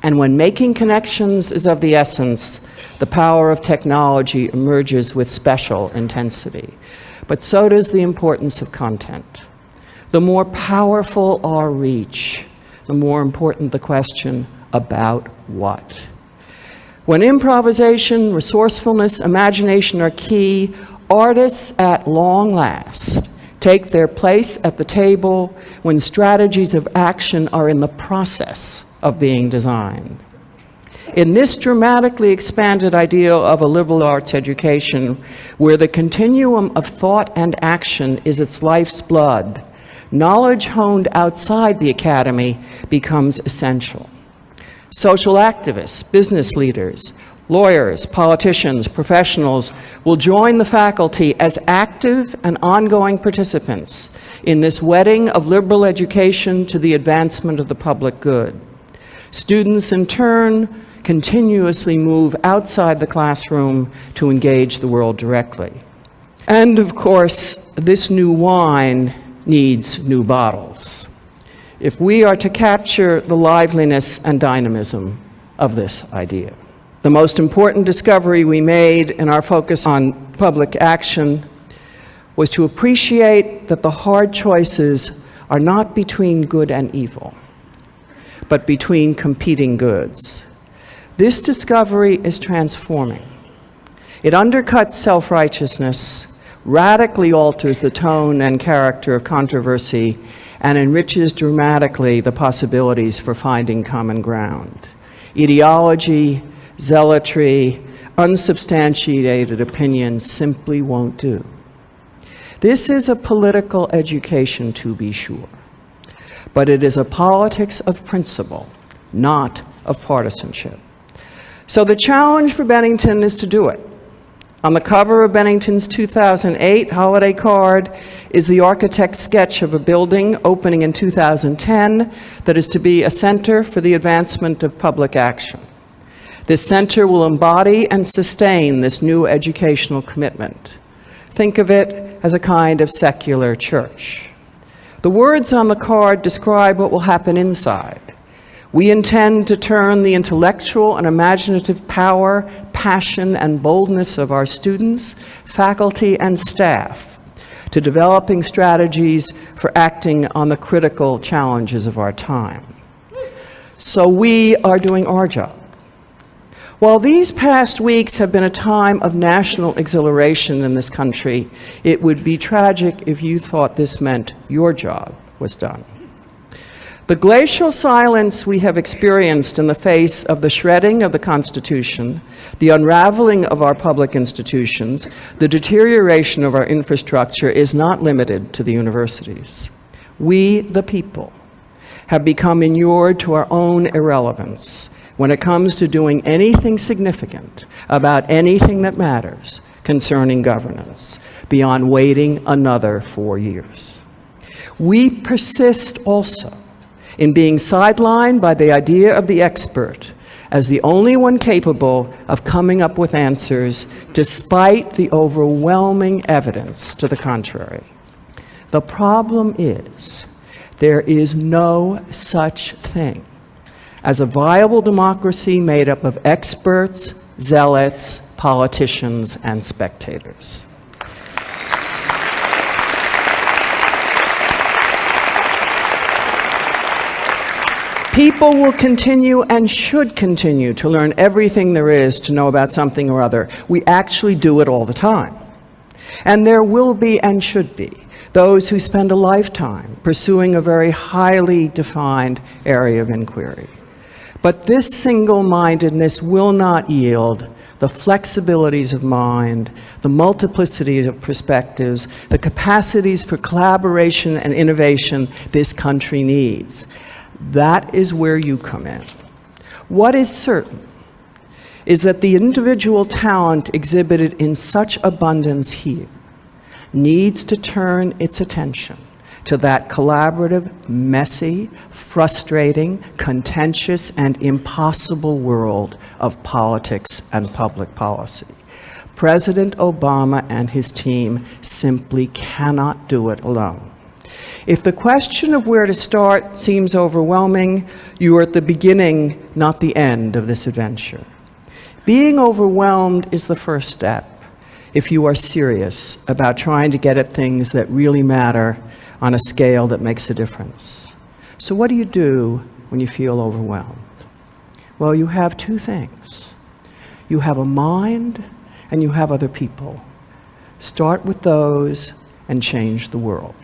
And when making connections is of the essence, the power of technology emerges with special intensity. But so does the importance of content. The more powerful our reach, the more important the question, about what? When improvisation, resourcefulness, imagination are key, artists at long last take their place at the table when strategies of action are in the process of being designed. In this dramatically expanded ideal of a liberal arts education, where the continuum of thought and action is its life's blood, knowledge honed outside the academy becomes essential. Social activists, business leaders, lawyers, politicians, professionals will join the faculty as active and ongoing participants in this wedding of liberal education to the advancement of the public good. Students, in turn, continuously move outside the classroom to engage the world directly. And of course, this new wine needs new bottles if we are to capture the liveliness and dynamism of this idea. The most important discovery we made in our focus on public action was to appreciate that the hard choices are not between good and evil, but between competing goods. This discovery is transforming. It undercuts self-righteousness, radically alters the tone and character of controversy, and enriches dramatically the possibilities for finding common ground. Ideology, zealotry, unsubstantiated opinions simply won't do. This is a political education, to be sure, but it is a politics of principle, not of partisanship. So the challenge for Bennington is to do it. On the cover of Bennington's 2008 holiday card is the architect's sketch of a building opening in 2010 that is to be a center for the advancement of public action. This center will embody and sustain this new educational commitment. Think of it as a kind of secular church. The words on the card describe what will happen inside. We intend to turn the intellectual and imaginative power, passion, and boldness of our students, faculty, and staff to developing strategies for acting on the critical challenges of our time. So we are doing our job. While these past weeks have been a time of national exhilaration in this country, it would be tragic if you thought this meant your job was done. The glacial silence we have experienced in the face of the shredding of the Constitution, the unraveling of our public institutions, the deterioration of our infrastructure is not limited to the universities. We, the people, have become inured to our own irrelevance when it comes to doing anything significant about anything that matters concerning governance, beyond waiting another 4 years. We persist also in being sidelined by the idea of the expert as the only one capable of coming up with answers despite the overwhelming evidence to the contrary. The problem is there is no such thing as a viable democracy made up of experts, zealots, politicians, and spectators. People will continue and should continue to learn everything there is to know about something or other. We actually do it all the time. And there will be and should be those who spend a lifetime pursuing a very highly defined area of inquiry. But this single-mindedness will not yield the flexibilities of mind, the multiplicity of perspectives, the capacities for collaboration and innovation this country needs. That is where you come in. What is certain is that the individual talent exhibited in such abundance here needs to turn its attention to that collaborative, messy, frustrating, contentious, and impossible world of politics and public policy. President Obama and his team simply cannot do it alone. If the question of where to start seems overwhelming, you are at the beginning, not the end of this adventure. Being overwhelmed is the first step if you are serious about trying to get at things that really matter on a scale that makes a difference. So what do you do when you feel overwhelmed? Well, you have two things. You have a mind and you have other people. Start with those and change the world.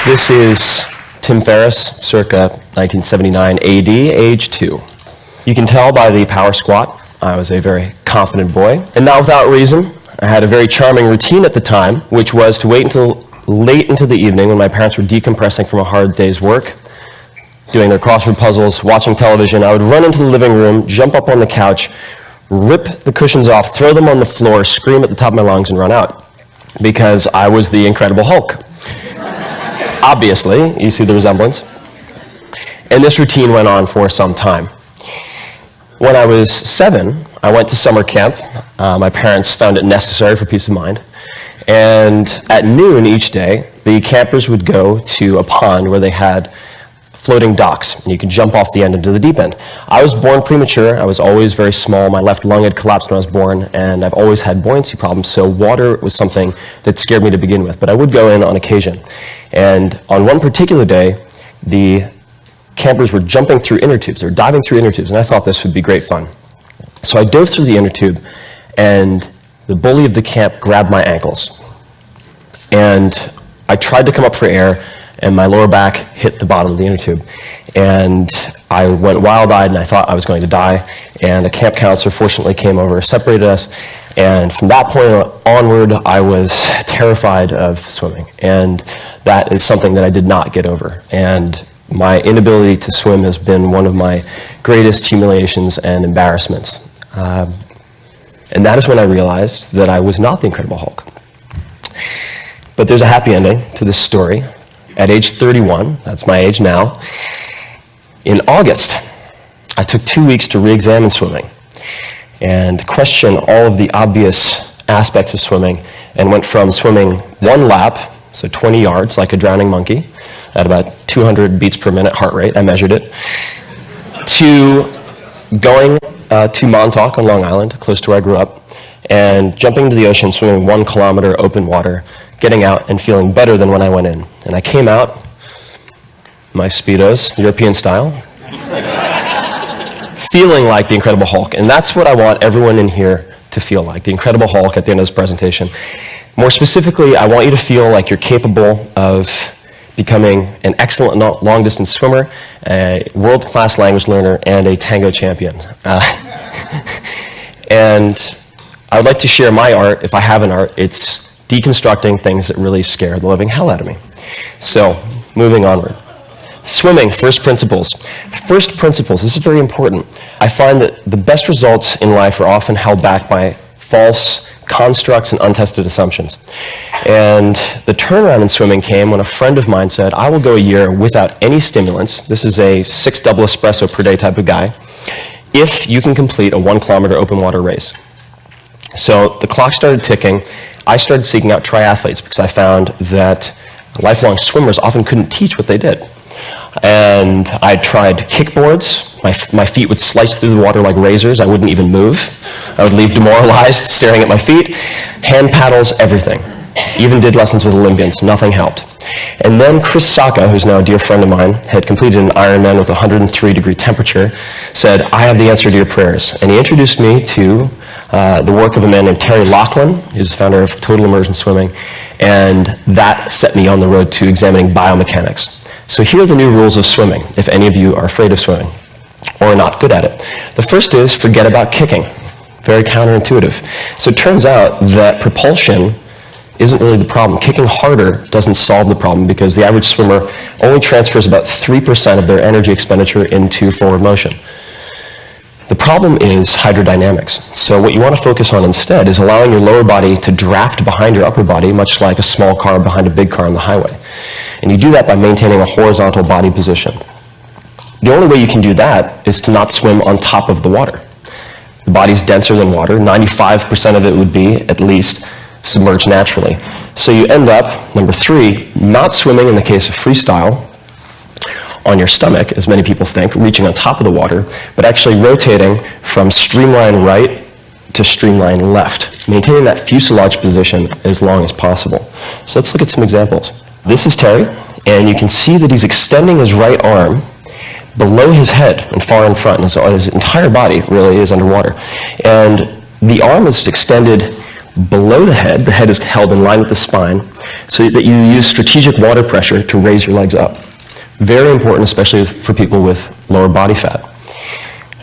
This is Tim Ferriss, circa 1979 AD, age 2. You can tell by the power squat, I was a very confident boy. And not without reason, I had a very charming routine at the time, which was to wait until late into the evening when my parents were decompressing from a hard day's work, doing their crossword puzzles, watching television. I would run into the living room, jump up on the couch, rip the cushions off, throw them on the floor, scream at the top of my lungs, and run out. Because I was the Incredible Hulk. Obviously, you see the resemblance. And this routine went on for some time. When I was 7, I went to summer camp. My parents found it necessary for peace of mind. And at noon each day, the campers would go to a pond where they had floating docks, and you could jump off the end into the deep end. I was born premature. I was always very small. My left lung had collapsed when I was born, and I've always had buoyancy problems, so water was something that scared me to begin with. But I would go in on occasion. And on one particular day, the campers were jumping through inner tubes. They were diving through inner tubes, and I thought this would be great fun. So I dove through the inner tube, and the bully of the camp grabbed my ankles. And I tried to come up for air, and my lower back hit the bottom of the inner tube. And I went wild-eyed, and I thought I was going to die. And the camp counselor fortunately came over, separated us, and from that point onward, I was terrified of swimming. And that is something that I did not get over. And my inability to swim has been one of my greatest humiliations and embarrassments. And that is when I realized that I was not the Incredible Hulk. But there's a happy ending to this story. At age 31, that's my age now, in August, I took 2 weeks to re-examine swimming and question all of the obvious aspects of swimming, and went from swimming 1 lap, so 20 yards, like a drowning monkey, at about 200 beats per minute heart rate, I measured it, to going to Montauk on Long Island, close to where I grew up, and jumping into the ocean, swimming 1 kilometer open water, getting out and feeling better than when I went in. And I came out, my Speedos, European style, feeling like the Incredible Hulk. And that's what I want everyone in here to feel like, the Incredible Hulk at the end of this presentation. More specifically, I want you to feel like you're capable of becoming an excellent long-distance swimmer, a world-class language learner, and a tango champion. And I would like to share my art, if I have an art. It's deconstructing things that really scare the living hell out of me. So, moving onward. Swimming, first principles. First principles, this is very important. I find that the best results in life are often held back by false constructs and untested assumptions. And the turnaround in swimming came when a friend of mine said, I will go a year without any stimulants. This is a 6 double espresso per day type of guy, if you can complete a 1 kilometer open water race. So the clock started ticking. I started seeking out triathletes because I found that lifelong swimmers often couldn't teach what they did. And I tried kickboards. My feet would slice through the water like razors. I wouldn't even move. I would leave demoralized, staring at my feet. Hand paddles, everything. Even did lessons with Olympians. Nothing helped. And then Chris Sacca, who's now a dear friend of mine, had completed an Ironman with 103-degree temperature, said, I have the answer to your prayers. And he introduced me to the work of a man named Terry Laughlin, who's the founder of Total Immersion Swimming, and that set me on the road to examining biomechanics. So here are the new rules of swimming, if any of you are afraid of swimming or are not good at it. The first is forget about kicking. Very counterintuitive. So it turns out that propulsion isn't really the problem. Kicking harder doesn't solve the problem because the average swimmer only transfers about 3% of their energy expenditure into forward motion. The problem is hydrodynamics. So what you want to focus on instead is allowing your lower body to draft behind your upper body, much like a small car behind a big car on the highway. And you do that by maintaining a horizontal body position. The only way you can do that is to not swim on top of the water. The body's denser than water. 95% of it would be, at least, submerged naturally. So you end up, number 3, not swimming in the case of freestyle on your stomach, as many people think, reaching on top of the water, but actually rotating from streamline right to streamline left, maintaining that fuselage position as long as possible. So let's look at some examples. This is Terry, and you can see that he's extending his right arm below his head and far in front, and so his entire body really is underwater. And the arm is extended below the head is held in line with the spine, so that you use strategic water pressure to raise your legs up. Very important, especially for people with lower body fat.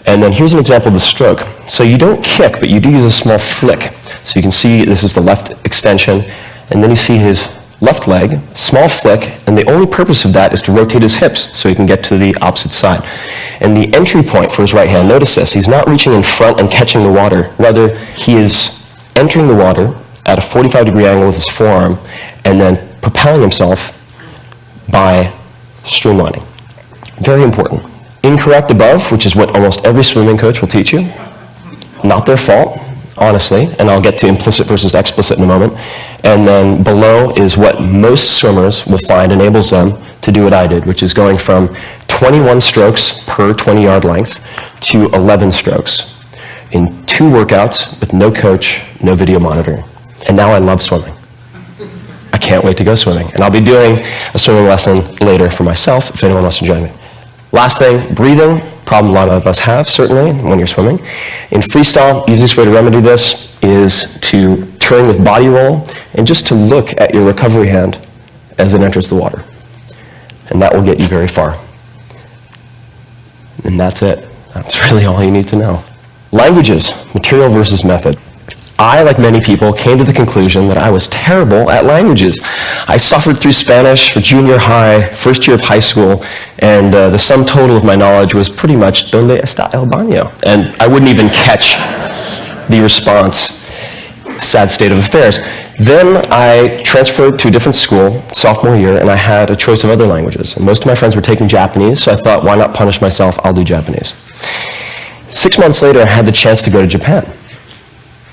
And then here's an example of the stroke. So you don't kick, but you do use a small flick. So you can see this is the left extension, and then you see his left leg, small flick, and the only purpose of that is to rotate his hips so he can get to the opposite side. And the entry point for his right hand, notice this, he's not reaching in front and catching the water. Rather, he is entering the water at a 45-degree angle with his forearm and then propelling himself by streamlining. Very important. Incorrect above, which is what almost every swimming coach will teach you. Not their fault, honestly, and I'll get to implicit versus explicit in a moment. And then below is what most swimmers will find enables them to do what I did, which is going from 21 strokes per 20-yard length to 11 strokes in 2 workouts with no coach, no video monitoring. And now I love swimming. I can't wait to go swimming. And I'll be doing a swimming lesson later for myself if anyone wants to join me. Last thing, breathing. Problem a lot of us have, certainly, when you're swimming. In freestyle, easiest way to remedy this is to turn with body roll and just to look at your recovery hand as it enters the water. And that will get you very far. And that's it. That's really all you need to know. Languages, material versus method. I, like many people, came to the conclusion that I was terrible at languages. I suffered through Spanish for junior high, first year of high school, and the sum total of my knowledge was pretty much ¿Dónde está el baño? And I wouldn't even catch the response. Sad state of affairs. Then I transferred to a different school, sophomore year, and I had a choice of other languages. And most of my friends were taking Japanese, so I thought, why not punish myself? I'll do Japanese. 6 months later, I had the chance to go to Japan.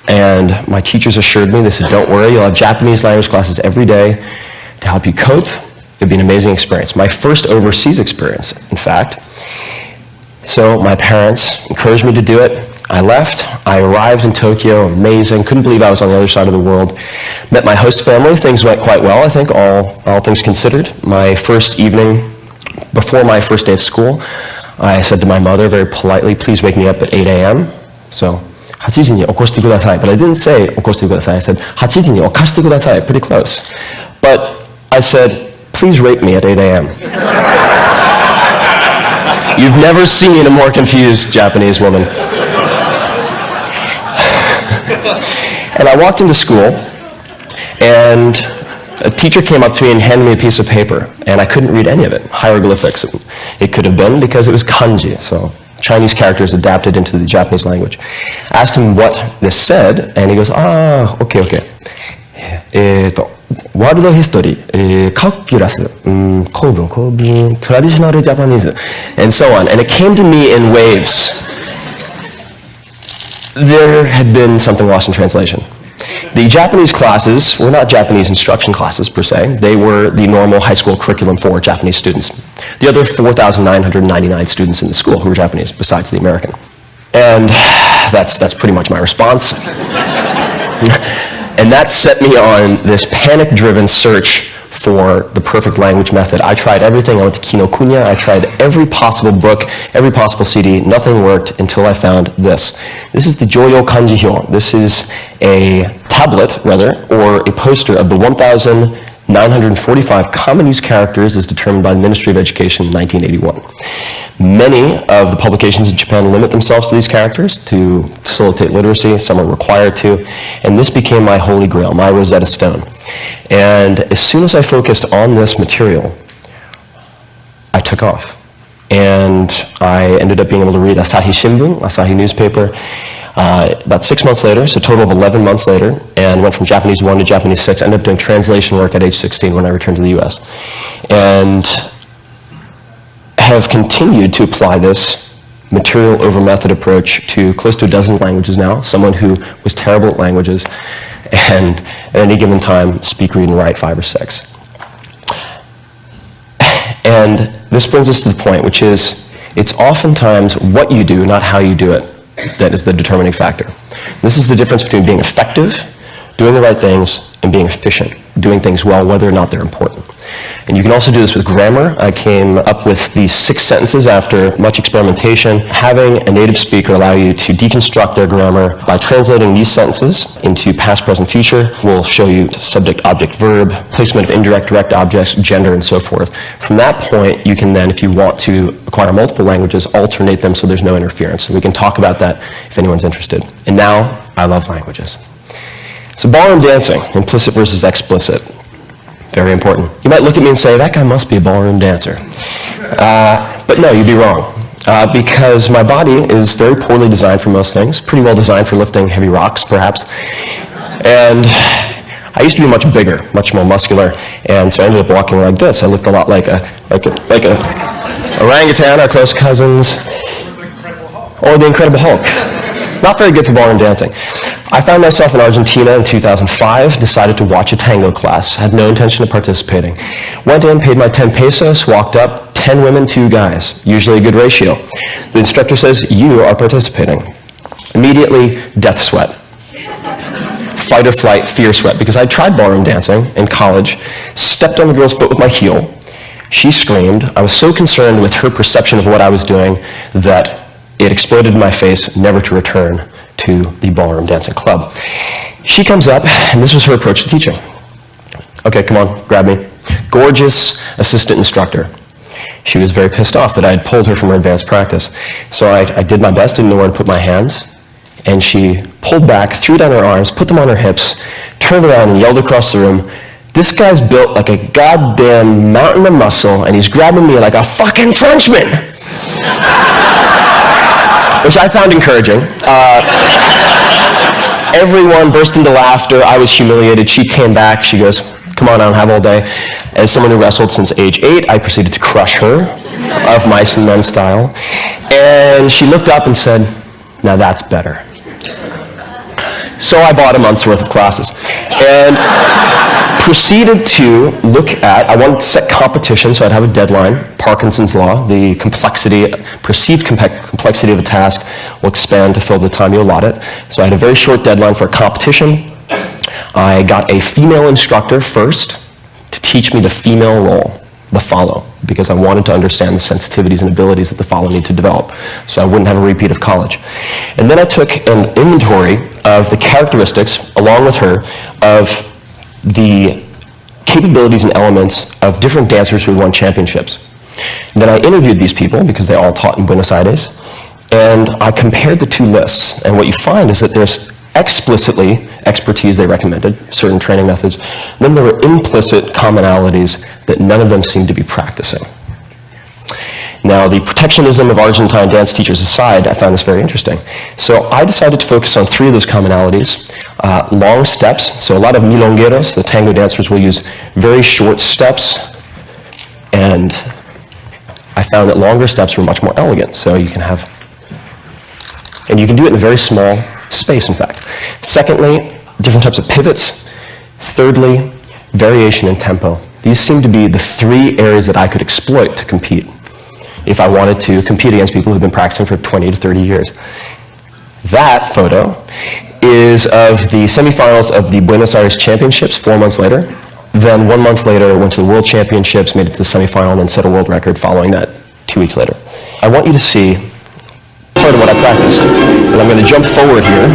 And my teachers assured me, they said, don't worry, you'll have Japanese language classes every day to help you cope. It'd be an amazing experience. My first overseas experience, in fact. So my parents encouraged me to do it. I left. I arrived in Tokyo, amazing. Couldn't believe I was on the other side of the world. Met my host family. Things went quite well, I think, all things considered. My first evening, before my first day of school, I said to my mother very politely, please wake me up at 8 a.m. So, 8時に起こしてください. But I didn't say 起こしてください. I said 8時に起こしてください. Pretty close. But I said, please rape me at 8 a.m. You've never seen a more confused Japanese woman. And I walked into school, and a teacher came up to me and handed me a piece of paper, and I couldn't read any of it, hieroglyphics. It could have been because it was kanji, so Chinese characters adapted into the Japanese language. I asked him what this said, and he goes, okay. World history, calculus, 構文, traditional Japanese, and so on. And it came to me in waves. There had been something lost in translation. The Japanese classes were not Japanese instruction classes per se. They were the normal high school curriculum for Japanese students. The other 4,999 students in the school who were Japanese, besides the American. And that's pretty much my response. And that set me on this panic-driven search for the perfect language method. I tried everything. I went to Kinokuniya. I tried every possible book, every possible CD. Nothing worked until I found this. This is the Joyo Kanji Hyo. This is a tablet, rather, or a poster of the 1,945 common use characters as determined by the Ministry of Education in 1981. Many of the publications in Japan limit themselves to these characters to facilitate literacy. Some are required to. And this became my holy grail, my Rosetta Stone. And as soon as I focused on this material, I took off. And I ended up being able to read Asahi Shimbun, Asahi newspaper, about 6 months later, so a total of 11 months later, and went from Japanese 1 to Japanese 6. I ended up doing translation work at age 16 when I returned to the US. And have continued to apply this material over method approach to close to a dozen languages now, someone who was terrible at languages, and at any given time, speak, read, and write 5 or 6. And this brings us to the point, which is, it's oftentimes what you do, not how you do it, that is the determining factor. This is the difference between being effective, doing the right things, and being efficient, doing things well, whether or not they're important. And you can also do this with grammar. I came up with these 6 sentences after much experimentation. Having a native speaker allow you to deconstruct their grammar by translating these sentences into past, present, future. We'll show you subject, object, verb, placement of indirect, direct objects, gender, and so forth. From that point, you can then, if you want to acquire multiple languages, alternate them so there's no interference. And we can talk about that if anyone's interested. And now, I love languages. So ballroom dancing, implicit versus explicit. Very important. You might look at me and say, that guy must be a ballroom dancer. But no, you'd be wrong. Because my body is very poorly designed for most things, pretty well designed for lifting heavy rocks, perhaps. And I used to be much bigger, much more muscular, and so I ended up walking like this. I looked a lot like a orangutan, our close cousins, or the Incredible Hulk. Not very good for ballroom dancing. I found myself in Argentina in 2005, decided to watch a tango class, had no intention of participating. Went in, paid my 10 pesos, walked up, 10 women, 2 guys, usually a good ratio. The instructor says, you are participating. Immediately, death sweat. Fight or flight, fear sweat, because I tried ballroom dancing in college, stepped on the girl's foot with my heel, she screamed. I was so concerned with her perception of what I was doing that it exploded in my face, never to return to the ballroom dancing club. She comes up, and this was her approach to teaching. Okay, come on, grab me. Gorgeous assistant instructor. She was very pissed off that I had pulled her from her advanced practice. So I did my best, didn't know where to put my hands, and she pulled back, threw down her arms, put them on her hips, turned around and yelled across the room, this guy's built like a goddamn mountain of muscle, and he's grabbing me like a fucking Frenchman! Which I found encouraging. Everyone burst into laughter. I was humiliated. She came back. She goes, come on, I don't have all day. As someone who wrestled since age 8, I proceeded to crush her, of mice and men style. And she looked up and said, now that's better. So I bought a month's worth of classes. And proceeded to look at, I wanted to set competition, so I'd have a deadline. Parkinson's law, the perceived complexity of a task will expand to fill the time you allot it. So I had a very short deadline for a competition. I got a female instructor first to teach me the female role, the follow, because I wanted to understand the sensitivities and abilities that the follow need to develop, so I wouldn't have a repeat of college. And then I took an inventory of the characteristics, along with her, of the capabilities and elements of different dancers who won championships. And then I interviewed these people, because they all taught in Buenos Aires, and I compared the two lists. And what you find is that there's explicitly expertise they recommended, certain training methods. Then there were implicit commonalities that none of them seemed to be practicing. Now, the protectionism of Argentine dance teachers aside, I found this very interesting. So I decided to focus on 3 of those commonalities. Long steps, so a lot of milongueros, the tango dancers, will use very short steps, and I found that longer steps were much more elegant. So you can have, and you can do it in a very small space, in fact. Secondly, different types of pivots. Thirdly, variation in tempo. These seem to be the 3 areas that I could exploit to compete if I wanted to compete against people who've been practicing for 20 to 30 years. That photo is of the semifinals of the Buenos Aires Championships 4 months later. Then 1 month later, went to the World Championships, made it to the semifinal, and then set a world record following that 2 weeks later. I want you to see part of what I practiced. And I'm going to jump forward here,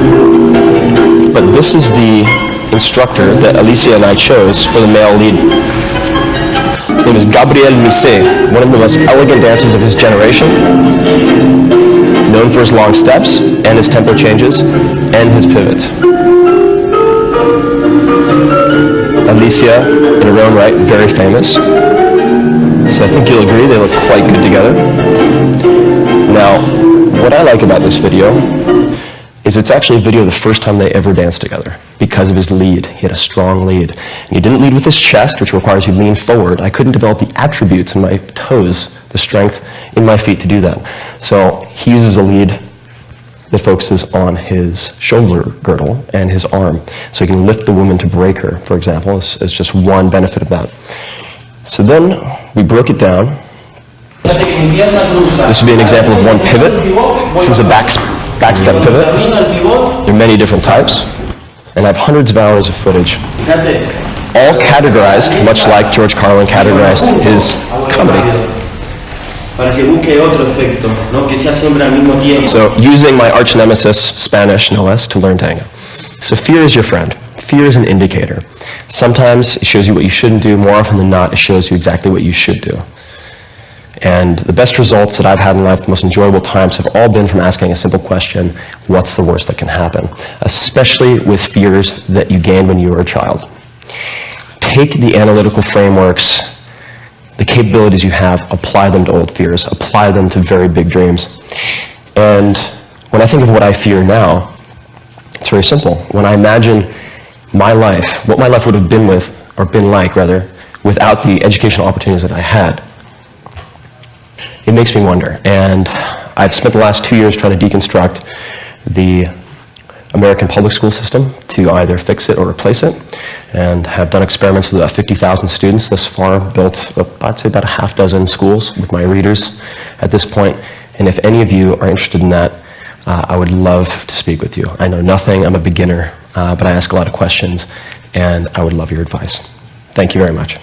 but this is the instructor that Alicia and I chose for the male lead. His name is Gabriel Misé, one of the most elegant dancers of his generation, known for his long steps and his tempo changes and his pivots. Alicia, in her own right, very famous. So I think you'll agree they look quite good together. Now, what I like about this video is it's actually a video of the first time they ever danced together because of his lead. He had a strong lead. And he didn't lead with his chest, which requires you lean forward. I couldn't develop the attributes in my toes, the strength in my feet to do that. So he uses a lead that focuses on his shoulder girdle and his arm. So he can lift the woman to break her, for example, is just one benefit of that. So then we broke it down. This would be an example of one pivot. This is a back step pivot. There are many different types, and I have hundreds of hours of footage, all categorized, much like George Carlin categorized his comedy. So using my arch nemesis, Spanish no less, to learn tango. So fear is your friend. Fear is an indicator. Sometimes it shows you what you shouldn't do. More often than not, it shows you exactly what you should do. And the best results that I've had in life, the most enjoyable times, have all been from asking a simple question: what's the worst that can happen? Especially with fears that you gained when you were a child. Take the analytical frameworks, the capabilities you have, apply them to old fears, apply them to very big dreams. And when I think of what I fear now, it's very simple. When I imagine my life, what my life would have been like, without the educational opportunities that I had, it makes me wonder. And I've spent the last 2 years trying to deconstruct the American public school system to either fix it or replace it, and have done experiments with about 50,000 students thus far, built, I'd say, about a half dozen schools with my readers at this point. And if any of you are interested in that, I would love to speak with you. I know nothing, I'm a beginner, but I ask a lot of questions, and I would love your advice. Thank you very much.